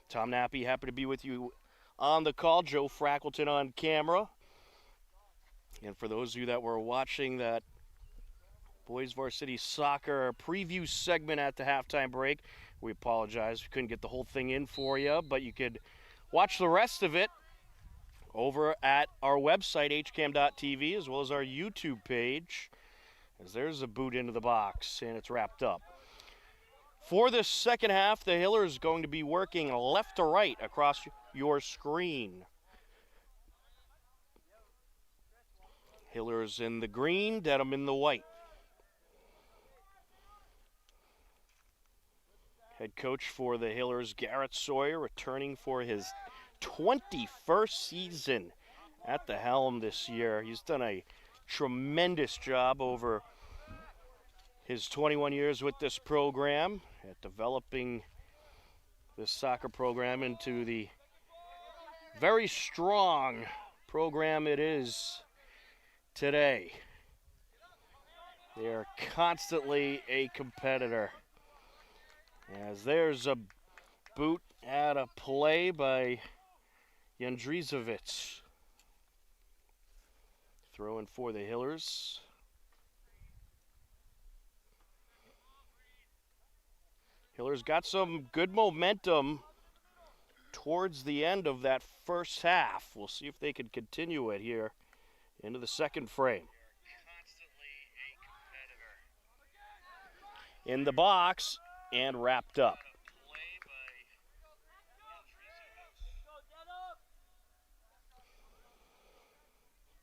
Tom Nappy, happy to be with you on the call. Joe Frackleton on camera. And for those of you that were watching that Boys Varsity Soccer preview segment at the halftime break, we apologize. We couldn't get the whole thing in for you, but you could watch the rest of it over at our website, hcam.tv, as well as our YouTube page, as there's a boot into the box, and it's wrapped up. For this second half, the Hillers going to be working left to right across your screen. Hillers in the green, Dedham in the white. Head coach for the Hillers, Garrett Sawyer, returning for his 21st season at the helm this year. He's done a tremendous job over his 21 years with this program at developing this soccer program into the very strong program it is today. They are constantly a competitor. As there's a boot at a play by Jandrizovic. Throwing for the Hillers. Hillers got some good momentum towards the end of that first half. We'll see if they can continue it here into the second frame. In the box and wrapped up.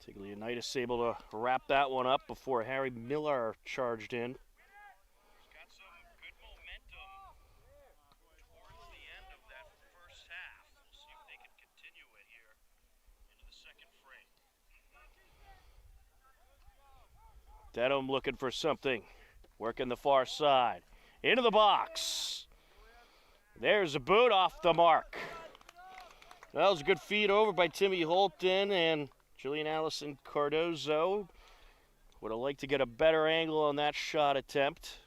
Tiglianitis able to wrap that one up before Harry Miller charged in. Got some good momentum towards the end of that first half. We'll see if they can continue it here into the second frame. Dedham looking for something. Working the far side. Into the box. There's a boot off the mark. That was a good feed over by Timmy Holton and Julian Allison Cardozo. Would have liked to get a better angle on that shot attempt.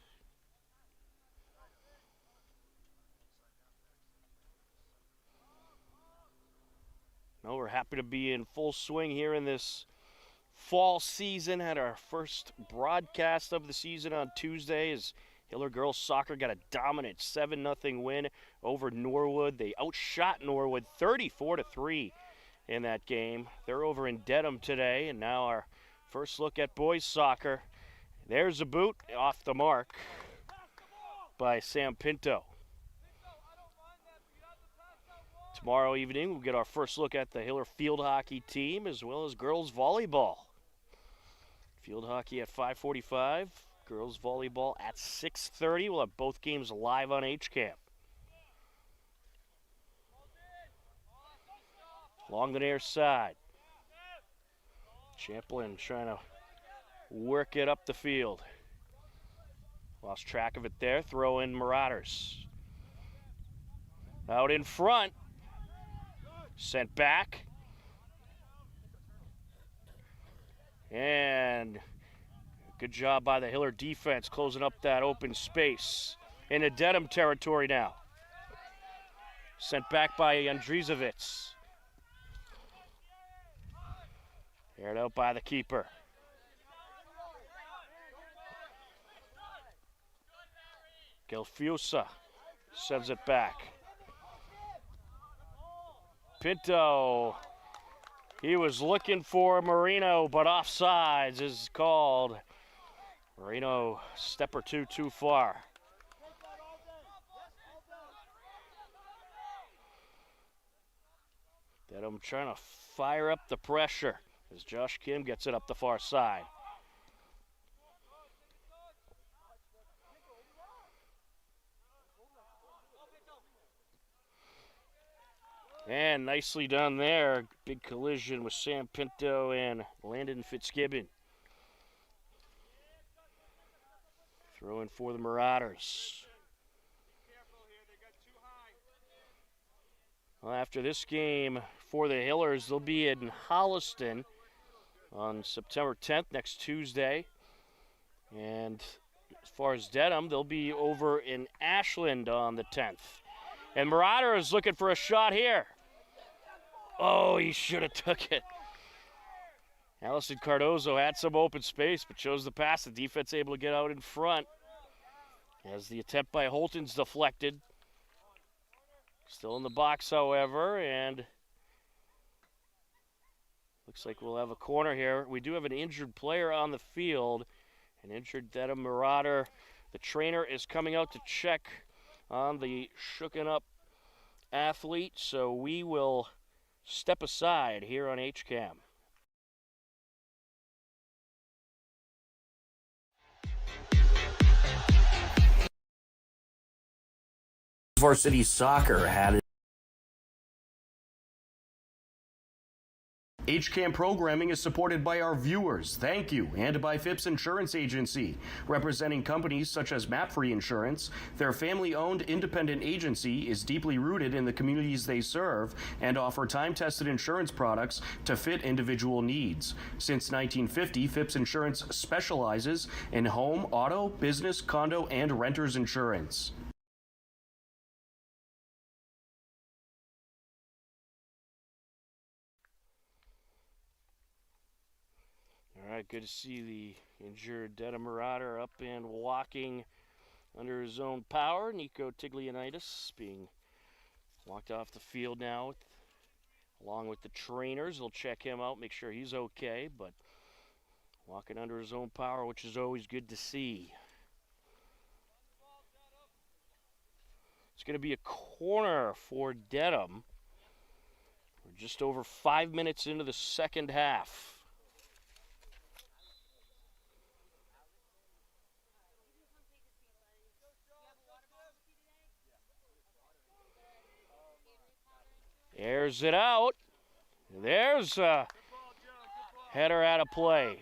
No, we're happy to be in full swing here in this fall season. Had our first broadcast of the season on Tuesday as Hiller girls soccer got a dominant 7-0 win over Norwood. They outshot Norwood 34-3 in that game. They're over in Dedham today, and now our first look at boys soccer. There's a boot off the mark by Sam Pinto. Tomorrow evening, we'll get our first look at the Hiller field hockey team as well as girls volleyball. Field hockey at 5:45, girls volleyball at 6:30. We'll have both games live on HCAM. Along the near side, Champlin trying to work it up the field. Lost track of it there. Throw in Marauders. Out in front. Sent back. And good job by the Hiller defense closing up that open space. Into Dedham territory now. Sent back by Andrzejewicz. Aired out by the keeper. Gelfusa sends it back. Pinto, he was looking for Marino, but offsides is called. Marino, step or two too far. Dedham trying to fire up the pressure as Josh Kim gets it up the far side. And nicely done there. Big collision with Sam Pinto and Landon Fitzgibbon. Throw in for the Marauders. Well, after this game for the Hillers, they'll be in Holliston on September 10th, next Tuesday. And as far as Dedham, they'll be over in Ashland on the 10th. And Marauder is looking for a shot here. Oh, he should have took it. Allison Cardozo had some open space, but chose the pass. The defense able to get out in front. As the attempt by Holton's deflected. Still in the box, however, and looks like we'll have a corner here. We do have an injured player on the field, an injured Dedham Marauder. The trainer is coming out to check on the shooken up athlete, so we will step aside here on HCAM. Varsity soccer had HCAM programming is supported by our viewers, thank you, and by Phipps Insurance Agency, representing companies such as MapFree Insurance. Their family-owned independent agency is deeply rooted in the communities they serve and offer time-tested insurance products to fit individual needs. Since 1950, Phipps Insurance specializes in home, auto, business, condo, and renters insurance. All right, good to see the injured Dedham Marauder up and walking under his own power. Nico Tiglianitis being walked off the field now along with the trainers. They'll check him out, make sure he's okay, but walking under his own power, which is always good to see. It's going to be a corner for Dedham. We're just over 5 minutes into the second half. Airs it out. There's a header out of play.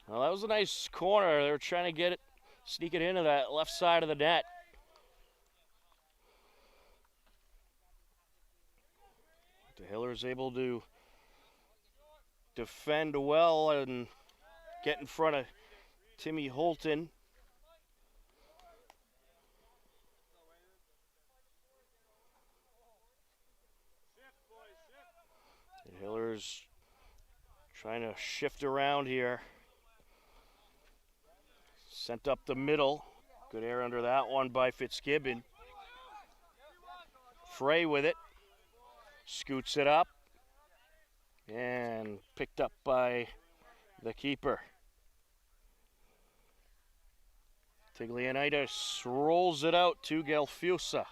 Well, that was a nice corner. They were trying to get it, sneak it into that left side of the net. The Hillers able to defend well and get in front of Timmy Holton. The Hillers Trying to shift around here. Sent up the middle. Good air under that one by Fitzgibbon. Frey with it. Scoots it up. And picked up by the keeper. Tiglianitis rolls it out to Gelfusa.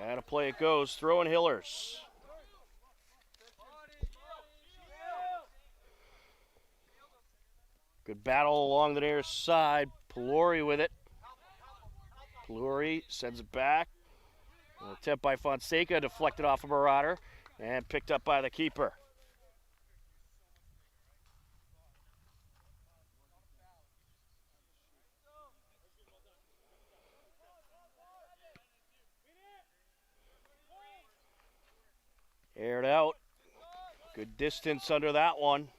And a play it goes. Throwing Hillers. Good battle along the near side. Pelori with it. Pelori sends it back. An attempt by Fonseca, deflected off a Marauder, and picked up by the keeper. Aired out. Good distance under that one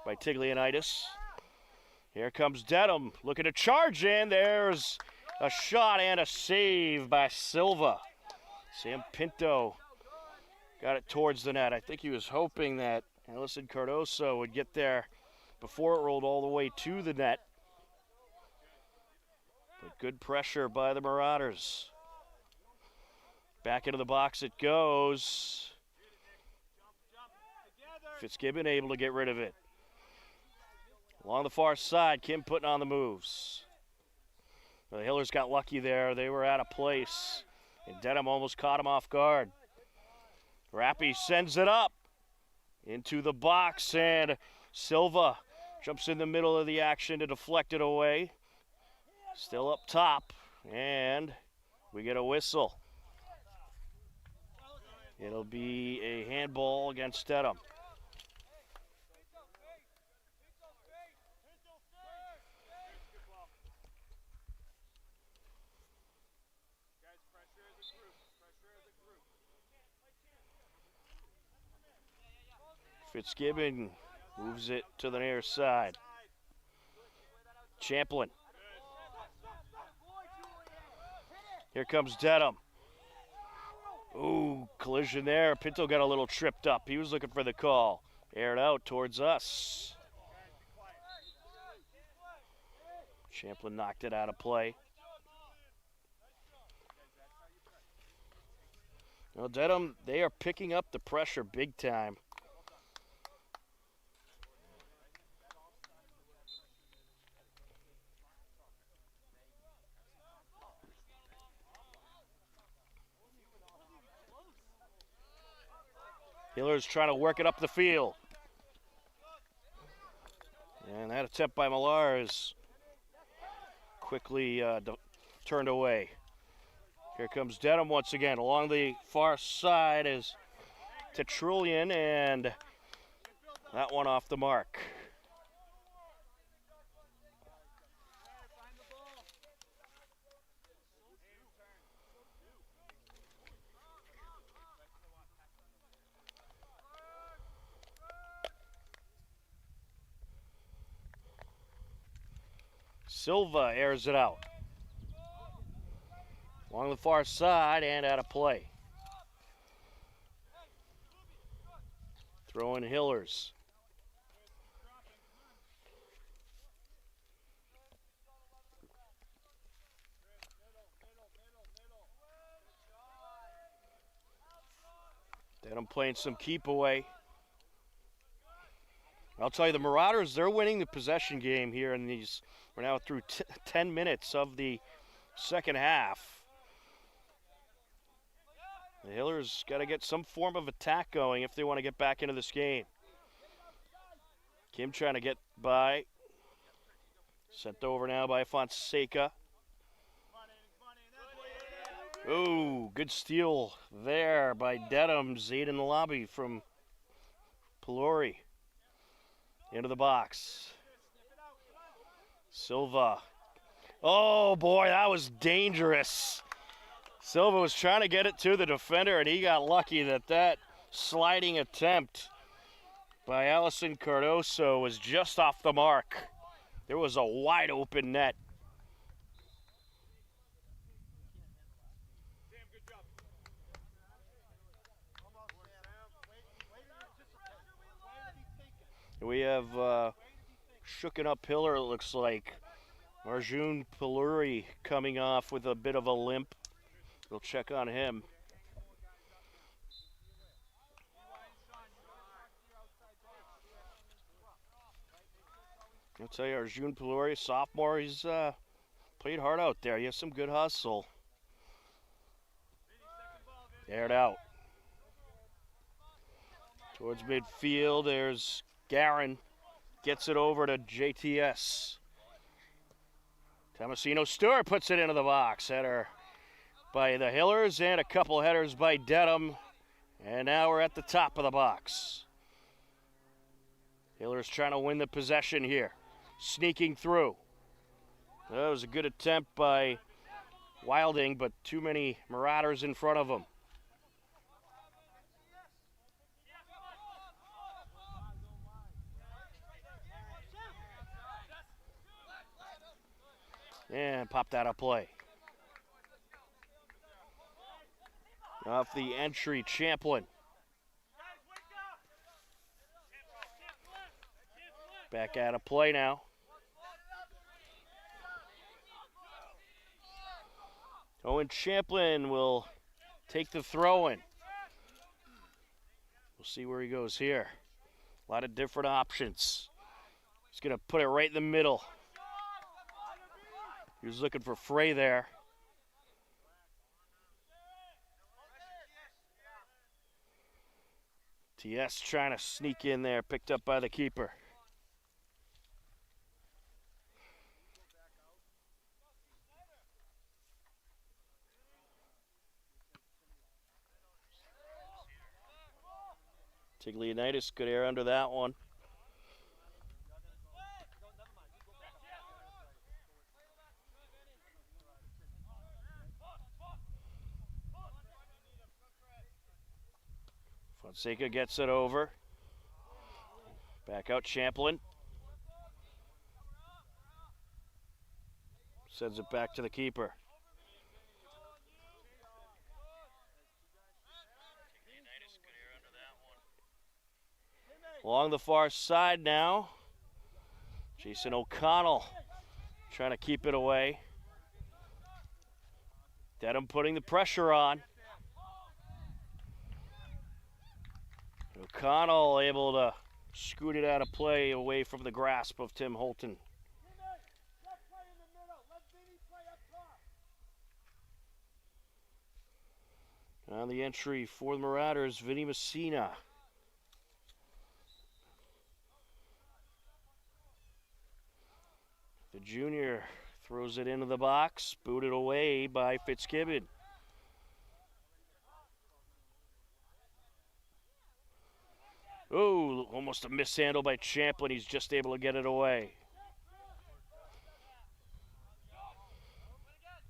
by Tiglianitis. Here comes Dedham looking to charge in. There's a shot and a save by Silva. Sam Pinto got it towards the net. I think he was hoping that Ellison Cardoso would get there before it rolled all the way to the net. But good pressure by the Marauders. Back into the box it goes. Fitzgibbon able to get rid of it. Along the far side, Kim putting on the moves. The Hillers got lucky there. They were out of place. And Dedham almost caught him off guard. Rappy sends it up into the box, and Silva jumps in the middle of the action to deflect it away. Still up top, and we get a whistle. It'll be a handball against Dedham. Fitzgibbon moves it to the near side. Champlin. Here comes Dedham. Ooh, collision there. Pinto got a little tripped up. He was looking for the call. Aired out towards us. Champlin knocked it out of play. Well, Dedham, they are picking up the pressure big time. Hillers trying to work it up the field. And that attempt by Millar is quickly turned away. Here comes Dedham once again. Along the far side is Tetrulian, and that one off the mark. Silva airs it out. Along the far side and out of play. Throwing Hillers. Dedham playing some keep away. I'll tell you, the Marauders, they're winning the possession game here in these. We're now through 10 minutes of the second half. The Hillers got to get some form of attack going if they want to get back into this game. Kim trying to get by. Sent over now by Fonseca. Ooh, good steal there by Dedham. Zaid in the lobby from Pelori. Into the box. Silva. Oh boy, that was dangerous. Silva was trying to get it to the defender, and he got lucky that sliding attempt by Ellison Cardoso was just off the mark. There was a wide open net. We have shooken up Hiller, it looks like. Arjun Peluri coming off with a bit of a limp. We'll check on him. I'll tell you, Arjun Peluri, sophomore, he's played hard out there. He has some good hustle. Aired out. Towards midfield, there's Garin. Gets it over to JTS. Tomasino Stewart puts it into the box. Header by the Hillers and a couple headers by Dedham. And now we're at the top of the box. Hillers trying to win the possession here. Sneaking through. That was a good attempt by Wilding, but too many Marauders in front of him. And popped out of play. Off the entry, Champlin. Back out of play now. Owen Champlin will take the throw in. We'll see where he goes here. A lot of different options. He's going to put it right in the middle. He was looking for Frey there. TS trying to sneak in there, picked up by the keeper. Tiglianitis, good air under that one. Fonseca gets it over. Back out Champlin. Sends it back to the keeper. Along the far side now. Jason O'Connell trying to keep it away. Dedham putting the pressure on. O'Connell able to scoot it out of play away from the grasp of Tim Holton. On the entry for the Marauders, Vinny Messina. The junior throws it into the box, booted away by Fitzgibbon. Oh, almost a mishandle by Champlin. He's just able to get it away.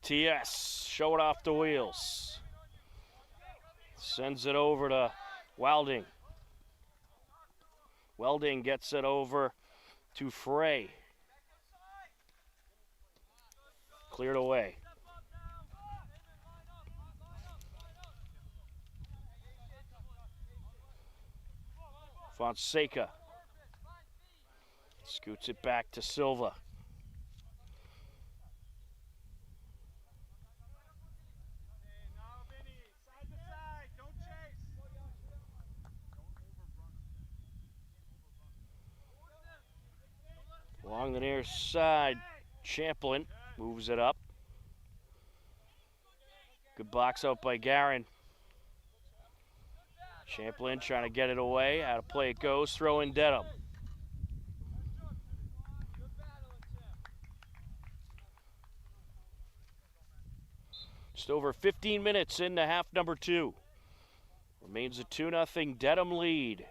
TS showing off the wheels. Sends it over to Wilding. Welding gets it over to Frey. Cleared away. Fonseca scoots it back to Silva. Along the near side, Champlin moves it up. Good box out by Garin. Champlin trying to get it away. Out of play it goes. Throw in Dedham. Just over 15 minutes into half number 2. Remains a 2-0 Dedham lead.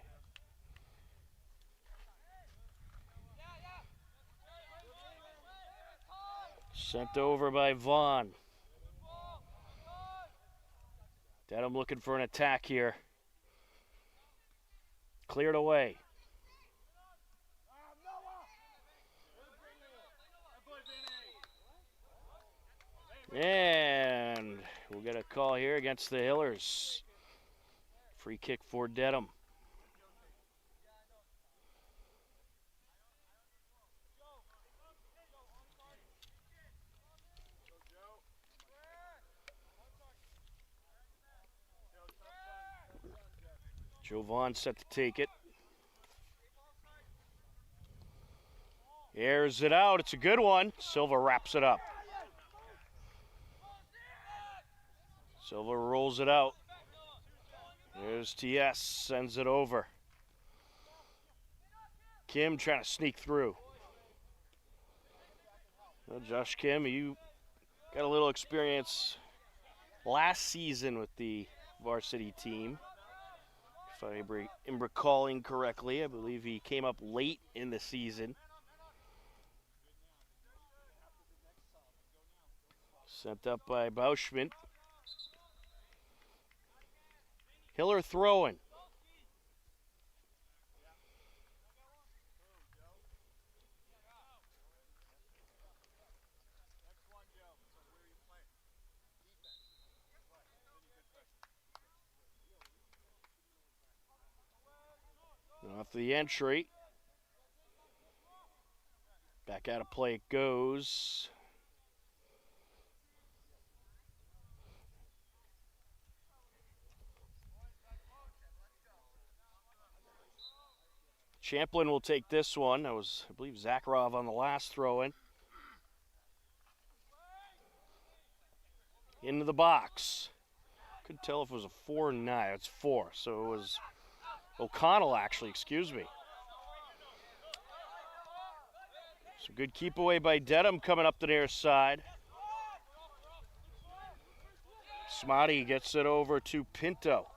Sent over by Vaughn. Dedham looking for an attack here. Cleared away. And we'll get a call here against the Hillers. Free kick for Dedham. Jovan set to take it. Airs it out. It's a good one. Silva wraps it up. Silva rolls it out. There's TS, sends it over. Kim trying to sneak through. Well, Josh Kim, you got a little experience last season with the varsity team. If I am recalling correctly, I believe he came up late in the season. Sent up by Bauschman. Hiller throwing. Off the entry. Back out of play it goes. Champlin will take this one. That was, I believe, Zakharov on the last throw-in. Into the box. Couldn't tell if it was a 4 or 9. It's 4, so it was O'Connell, actually, excuse me. So good keep away by Dedham coming up the near side. Smotty gets it over to Pinto.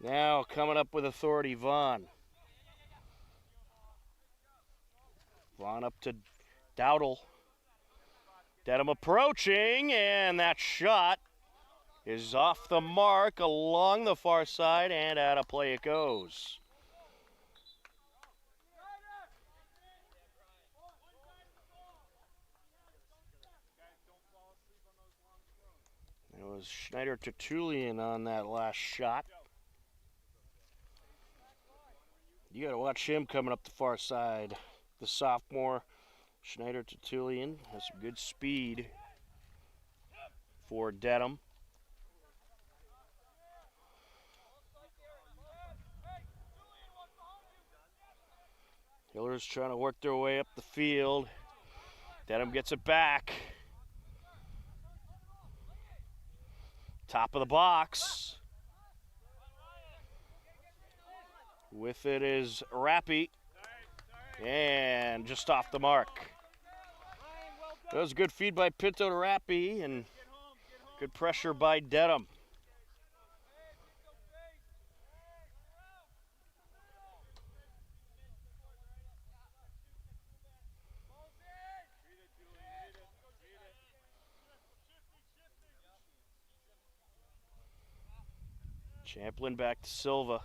Now coming up with authority, Vaughn. Vaughn up to Dowdle. Dedham approaching, and that shot is off the mark along the far side, and out of play it goes. It was Schneider-Tertullian on that last shot. You got to watch him coming up the far side. The sophomore, Schneider-Tertullian, has some good speed for Dedham. Hiller's trying to work their way up the field. Dedham gets it back. Top of the box. With it is Rappy. And just off the mark. That was a good feed by Pinto to Rappy and good pressure by Dedham. Champlin back to Silva.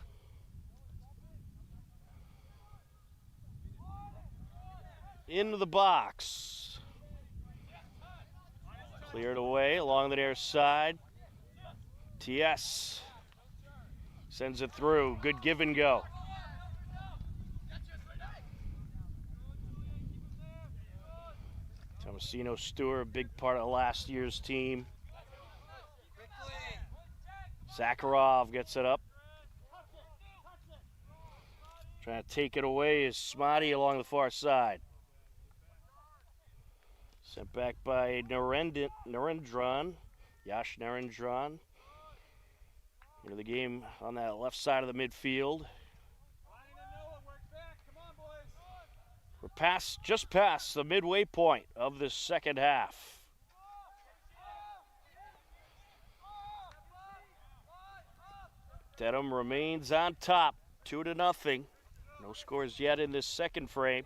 Into the box. Cleared away along the near side. TS sends it through. Good give and go. Tomasino Stewart, a big part of last year's team. Zakharov gets it up. Trying to take it away is Smotty along the far side. Sent back by Narendran, Yash Narendran. Into the game on that left side of the midfield. We're just past the midway point of the second half. Dedham remains on top, 2-0. No scores yet in this second frame.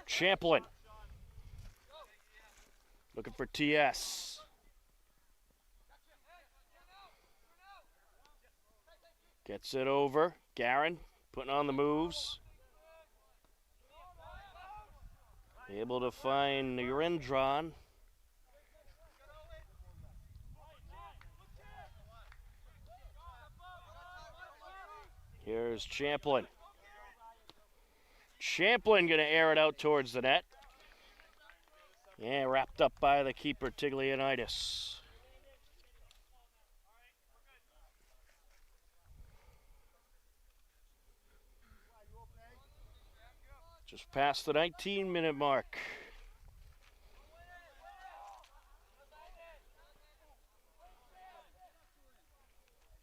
Champlin looking for TS. Gets it over. Garin putting on the moves. Able to find Narendran. Here's Champlin. Champlin going to air it out towards the net. Yeah, wrapped up by the keeper, Tiglianitis. Just past the 19-minute mark.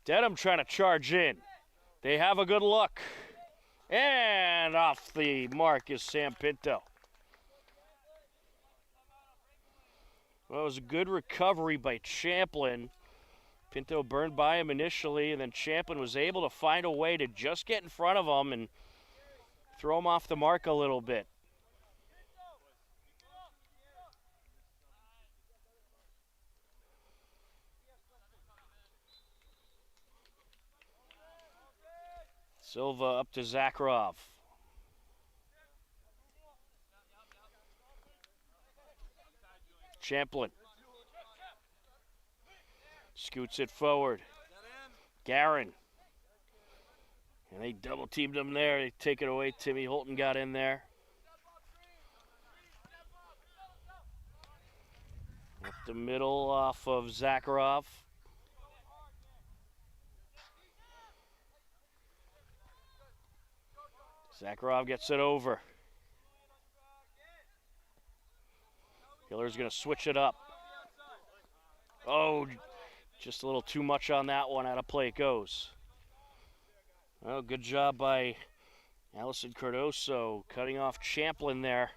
Dedham trying to charge in. They have a good look. And off the mark is Sam Pinto. Well, it was a good recovery by Champlin. Pinto burned by him initially, and then Champlin was able to find a way to just get in front of him and throw him off the mark a little bit. Silva up to Zakharov. Champlin scoots it forward. Garin. And they double teamed him there. They take it away. Timmy Holton got in there. Up the middle off of Zakharov. Zakharov gets it over. Hiller's going to switch it up. Oh, just a little too much on that one. Out of play it goes. Oh, good job by Allison Cardoso cutting off Champlin there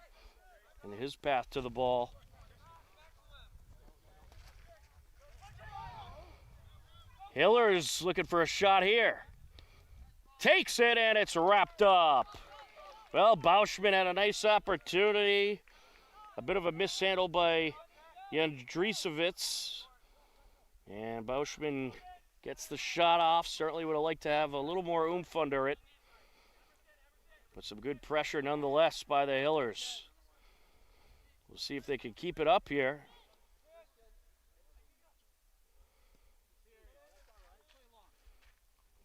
in his path to the ball. Hiller's looking for a shot here. Takes it, and it's wrapped up. Well, Bauschman had a nice opportunity. A bit of a mishandle by Jandrisovitz. And Bauschman gets the shot off. Certainly would have liked to have a little more oomph under it. But some good pressure nonetheless by the Hillers. We'll see if they can keep it up here.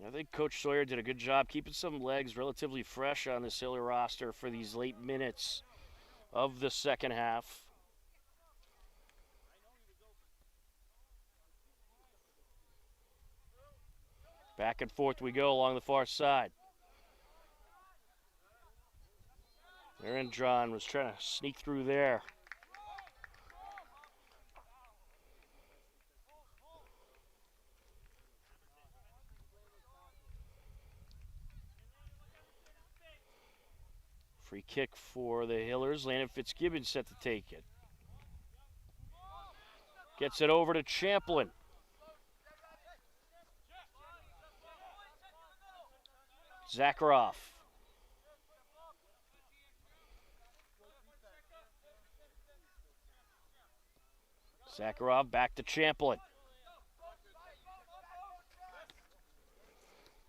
I think Coach Sawyer did a good job keeping some legs relatively fresh on this Hiller roster for these late minutes of the second half. Back and forth we go along the far side. Arendron was trying to sneak through there. Free kick for the Hillers. Landon Fitzgibbon set to take it. Gets it over to Champlin. Zakharov. Zakharov back to Champlin.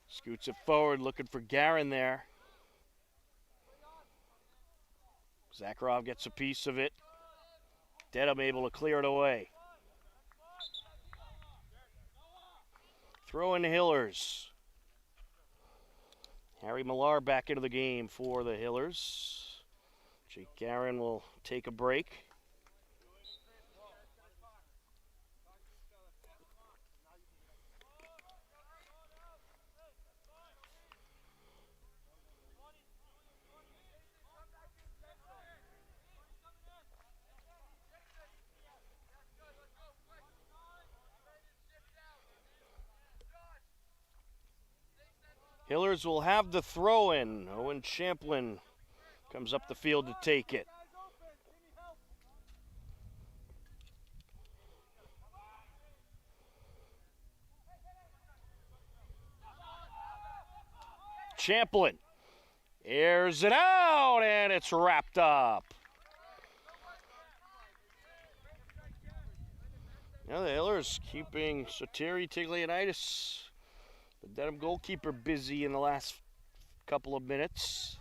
Scoots it forward, looking for Garin there. Zakharov gets a piece of it. Dedham able to clear it away. Throw in Hillers. Harry Millar back into the game for the Hillers. Jake Garin will take a break. Hillers will have the throw-in. Owen Champlin comes up the field to take it. Champlin airs it out, and it's wrapped up. Now the Hillers keeping Sotiri Tiglianitis, the Dedham goalkeeper, busy in the last couple of minutes.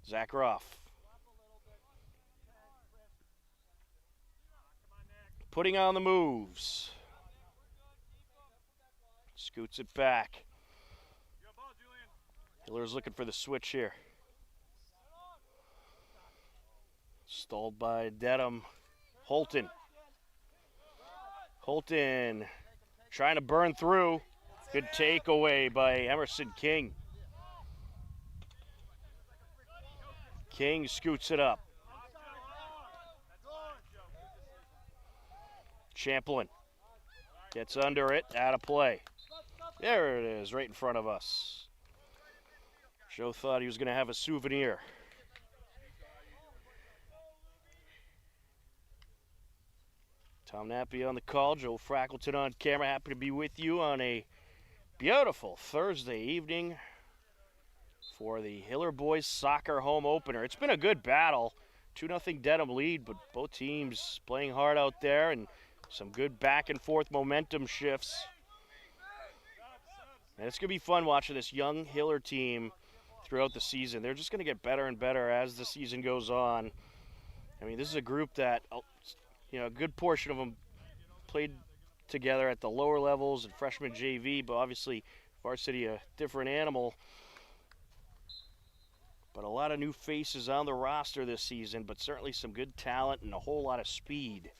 Zakharov. Putting on the moves. Scoots it back. Hiller's looking for the switch here. Stalled by Dedham. Holton. Holton trying to burn through. Good takeaway by Emerson King. King scoots it up. Champlin gets under it, out of play. There it is, right in front of us. Joe thought he was going to have a souvenir. Tom Nappy on the call, Joe Frackleton on camera. Happy to be with you on a beautiful Thursday evening for the Hiller Boys Soccer home opener. It's been a good battle. 2-0 Dedham lead, but both teams playing hard out there and some good back and forth momentum shifts. And it's going to be fun watching this young Hiller team throughout the season. They're just going to get better and better as the season goes on. I mean, this is a group that, a good portion of them played together at the lower levels and freshman JV, but obviously Varsity a different animal. But a lot of new faces on the roster this season, but certainly some good talent and a whole lot of speed.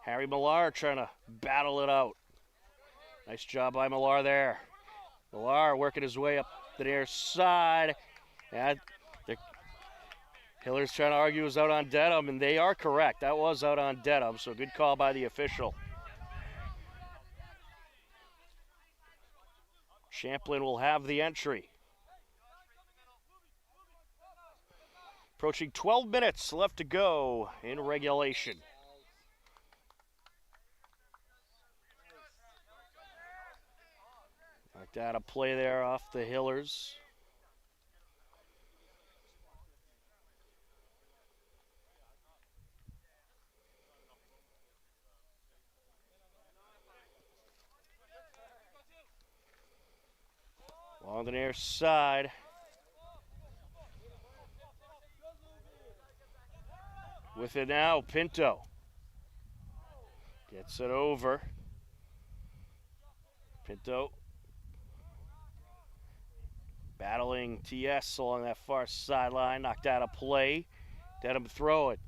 Harry Millar trying to battle it out. Nice job by Millar there. Millar working his way up the near side. And the Hiller's trying to argue it was out on Dedham, and they are correct. That was out on Dedham, so good call by the official. Champlin will have the entry. Approaching 12 minutes left to go in regulation. Like that, a play there off the Hillers. Along the near side. With it now, Pinto. Gets it over. Pinto battling TS along that far sideline. Knocked out of play. Dedham throw it.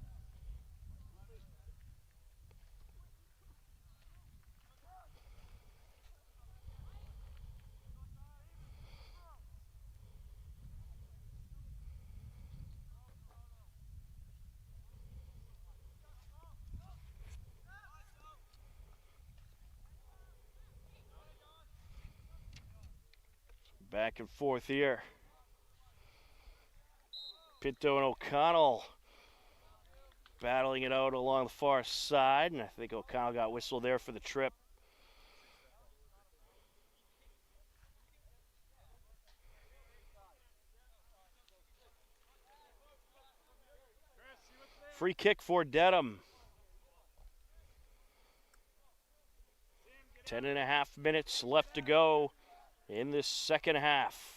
Back and forth here. Pinto and O'Connell battling it out along the far side, and I think O'Connell got whistled there for the trip. Free kick for Dedham. 10.5 minutes left to go in this second half.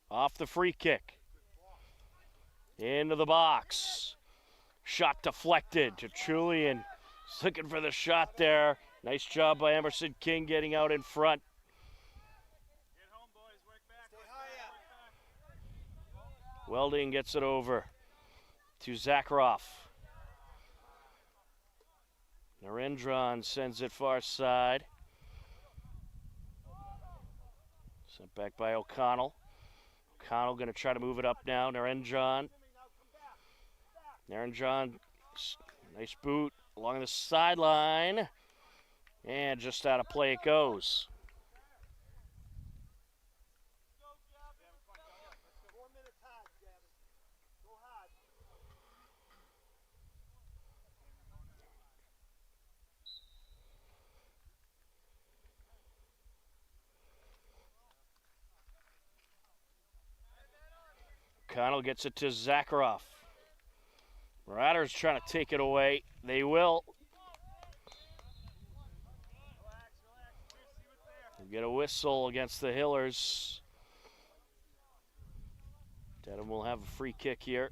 Off the free kick. Into the box. Shot deflected to Julian. Looking for the shot there. Nice job by Emerson King getting out in front. Welding gets it over to Zakharov. Narendran sends it far side. Sent back by O'Connell. O'Connell going to try to move it up now. Narendran, nice boot along the sideline. And just out of play it goes. O'Connell gets it to Zakharov. Marauders trying to take it away. They will. We'll get a whistle against the Hillers. Dedham will have a free kick here.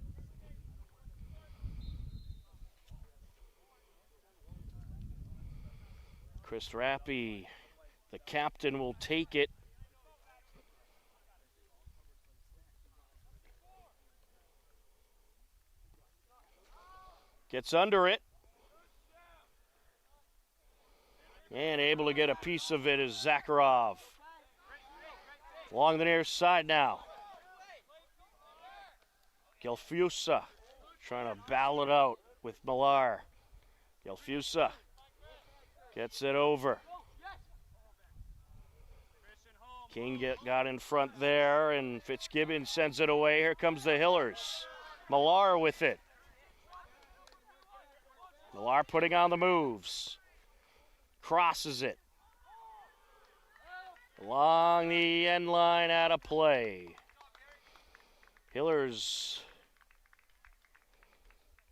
Chris Rappy, the captain, will take it. Gets under it. And able to get a piece of it is Zakharov. Along the near side now. Gelfusa trying to battle it out with Millar. Gelfusa gets it over. King got in front there, and Fitzgibbon sends it away. Here comes the Hillers. Millar with it. Millar putting on the moves. Crosses it. Along the end line, out of play. Hillers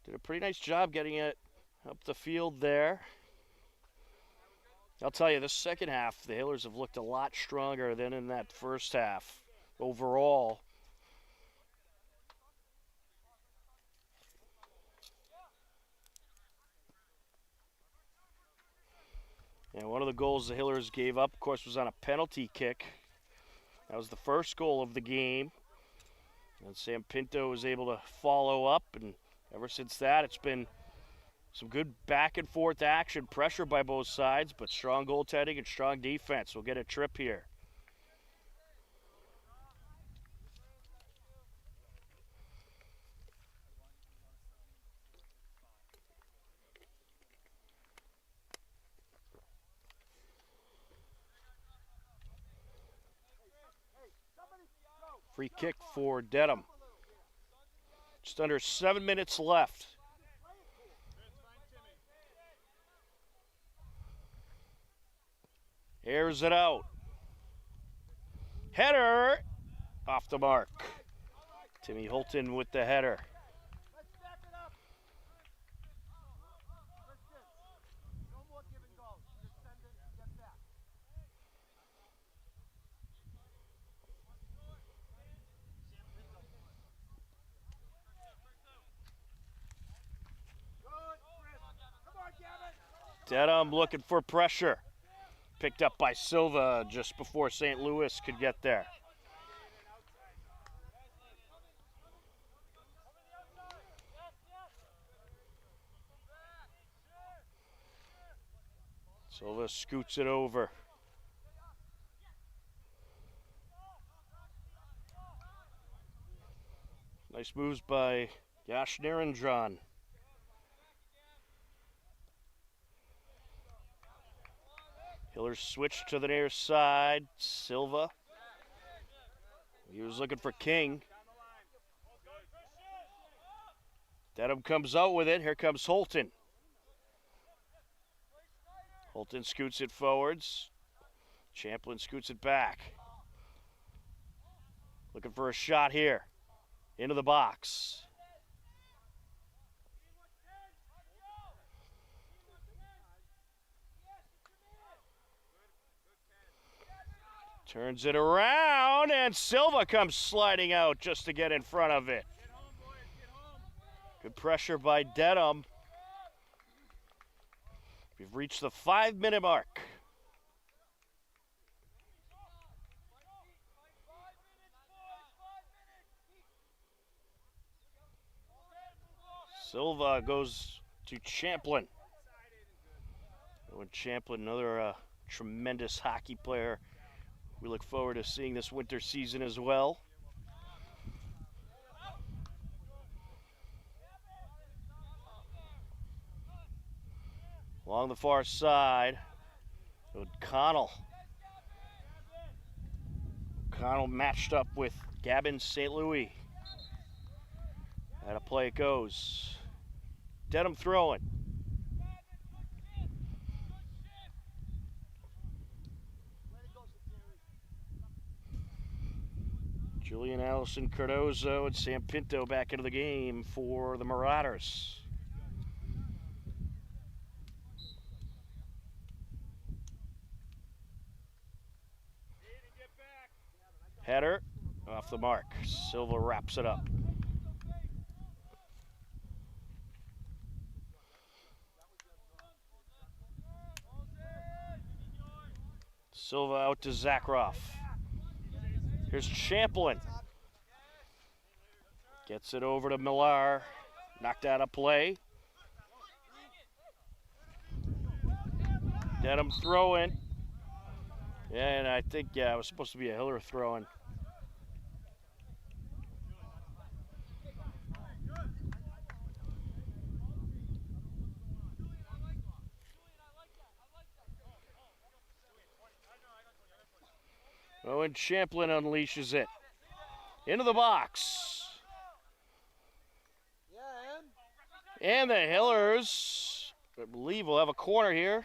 did a pretty nice job getting it up the field there. I'll tell you, this second half, the Hillers have looked a lot stronger than in that first half overall. And one of the goals the Hillers gave up, of course, was on a penalty kick. That was the first goal of the game. And Sam Pinto was able to follow up, and ever since that, it's been some good back and forth action, pressure by both sides, but strong goaltending and strong defense. We'll get a trip here. Free kick for Dedham. Just under 7 minutes left. Airs it out. Header off the mark. Timmy Holton with the header. Dedham looking for pressure. Picked up by Silva just before St. Louis could get there. Silva scoots it over. Nice moves by Yash Narendran. Hillers switch to the near side. Silva. He was looking for King. Dedham comes out with it. Here comes Holton. Holton scoots it forwards. Champlin scoots it back. Looking for a shot here. Into the box. Turns it around, and Silva comes sliding out just to get in front of it. Good pressure by Dedham. We've reached the 5-minute mark. Silva goes to Champlin. Owen Champlin, another tremendous hockey player. We look forward to seeing this winter season as well. Along the far side, O'Connell. O'Connell matched up with Gavin St. Louis. How to play it goes. Dedham throwing. Julian Allison Cardozo and Sam Pinto back into the game for the Marauders. Header Off the mark. Silva wraps it up. Silva out to Zakharov. Here's Champlin. Gets it over to Millar. Knocked out of play. Dedham throw-in. And I think, it was supposed to be a Hiller throw-in. Oh, and Champlin unleashes it. Into the box. And the Hillers, I believe, will have a corner here.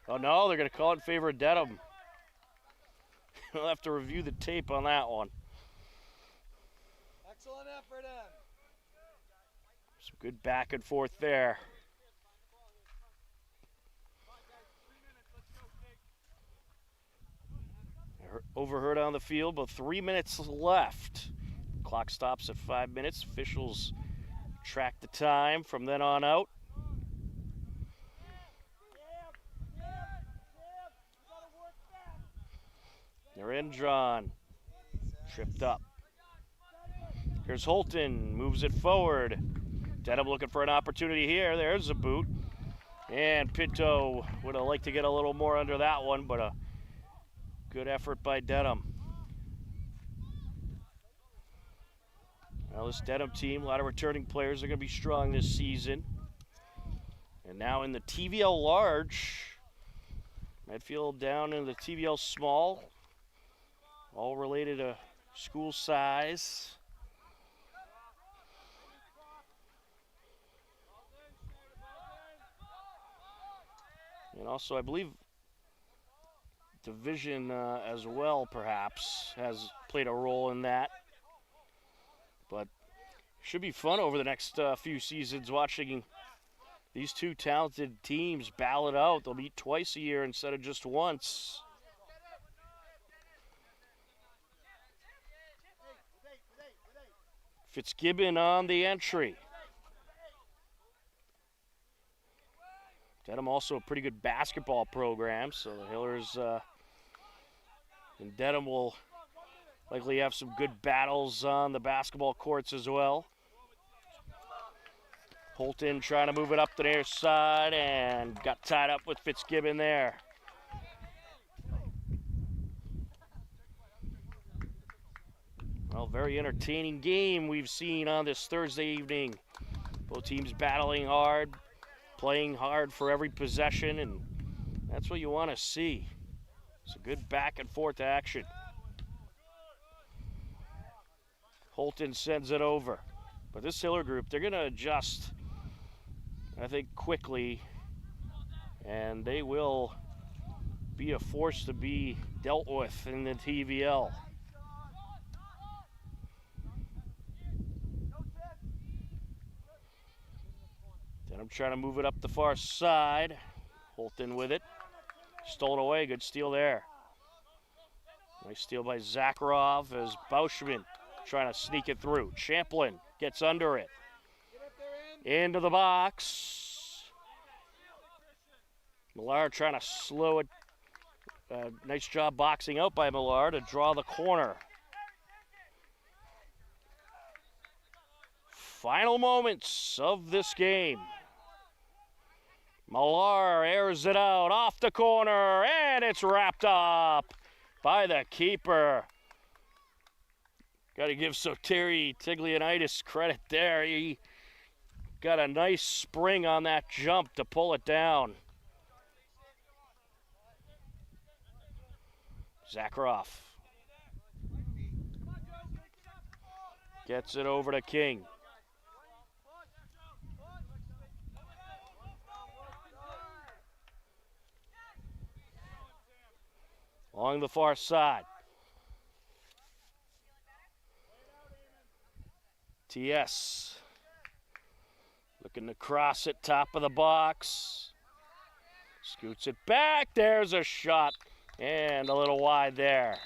Oh, no, they're going to call it in favor of Dedham. We'll have to review the tape on that one. Excellent effort, Em. Some good back and forth there. Overheard on the field, but 3 minutes left. Clock stops at 5 minutes. Officials track the time from then on out. They're in, John. Tripped up. Here's Holton, moves it forward. Dedham looking for an opportunity here. There's a boot. And Pinto would have liked to get a little more under that one, but a good effort by Dedham. Well, this Dedham team, a lot of returning players are going to be strong this season. And now in the TVL large, Medfield down in the TVL small, all related to school size. And also, I believe division as well, perhaps, has played a role in that. But should be fun over the next few seasons watching these two talented teams battle it out. They'll meet twice a year instead of just once. Fitzgibbon on the entry. Dedham also a pretty good basketball program, so the Hillers and Dedham will likely have some good battles on the basketball courts as well. Holton trying to move it up the near side and got tied up with Fitzgibbon there. Well, very entertaining game we've seen on this Thursday evening. Both teams battling hard, playing hard for every possession, and that's what you want to see. It's a good back and forth action. Holton sends it over. But this Hiller group, they're going to adjust, I think, quickly, and they will be a force to be dealt with in the TVL. Then I'm trying to move it up the far side. Holton with it. Stolen away, good steal there. Nice steal by Zakharov as Bauschman trying to sneak it through. Champlin gets under it. Into the box. Millar trying to slow it. Nice job boxing out by Millar to draw the corner. Final moments of this game. Millar airs it out off the corner, and it's wrapped up by the keeper. Got to give Soteri Tiglianitis credit there. He got a nice spring on that jump to pull it down. Zakharov gets it over to King. Along the far side. TS looking to cross it, top of the box. Scoots it back. There's a shot and a little wide there.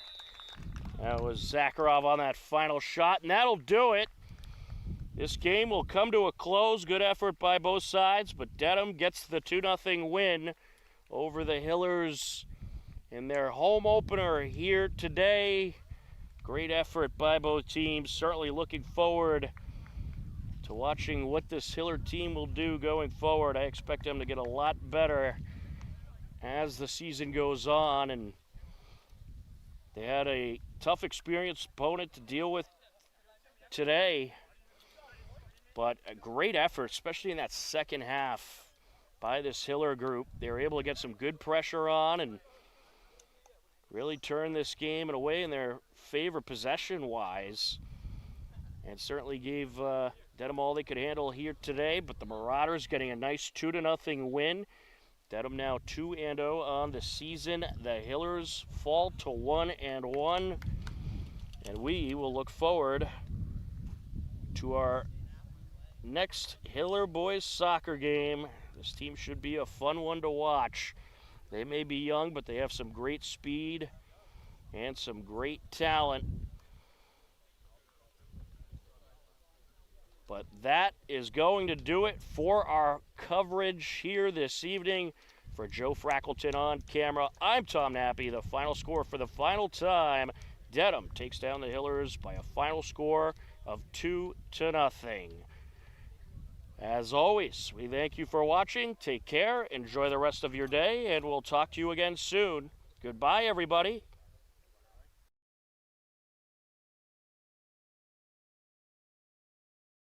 That was Zakharov on that final shot, and that'll do it. This game will come to a close. Good effort by both sides, but Dedham gets the 2-0 win over the Hillers in their home opener here today. Great effort by both teams. Certainly looking forward to watching what this Hiller team will do going forward. I expect them to get a lot better as the season goes on, and they had a tough experienced opponent to deal with today, but a great effort, especially in that second half by this Hiller group. They were able to get some good pressure on and really turn this game in a way in their favor possession-wise, and certainly gave Dedham all they could handle here today. But the Marauders getting a nice 2-0 win. Dedham now 2-0 on the season. The Hillers fall to 1-1, and we will look forward to our next Hiller boys soccer game. This team should be a fun one to watch. They may be young, but they have some great speed and some great talent. But that is going to do it for our coverage here this evening. For Joe Frackleton on camera, I'm Tom Nappy. The final score for the final time, Dedham takes down the Hillers by a final score of 2-0. As always, we thank you for watching. Take care, enjoy the rest of your day, and we'll talk to you again soon. Goodbye, everybody.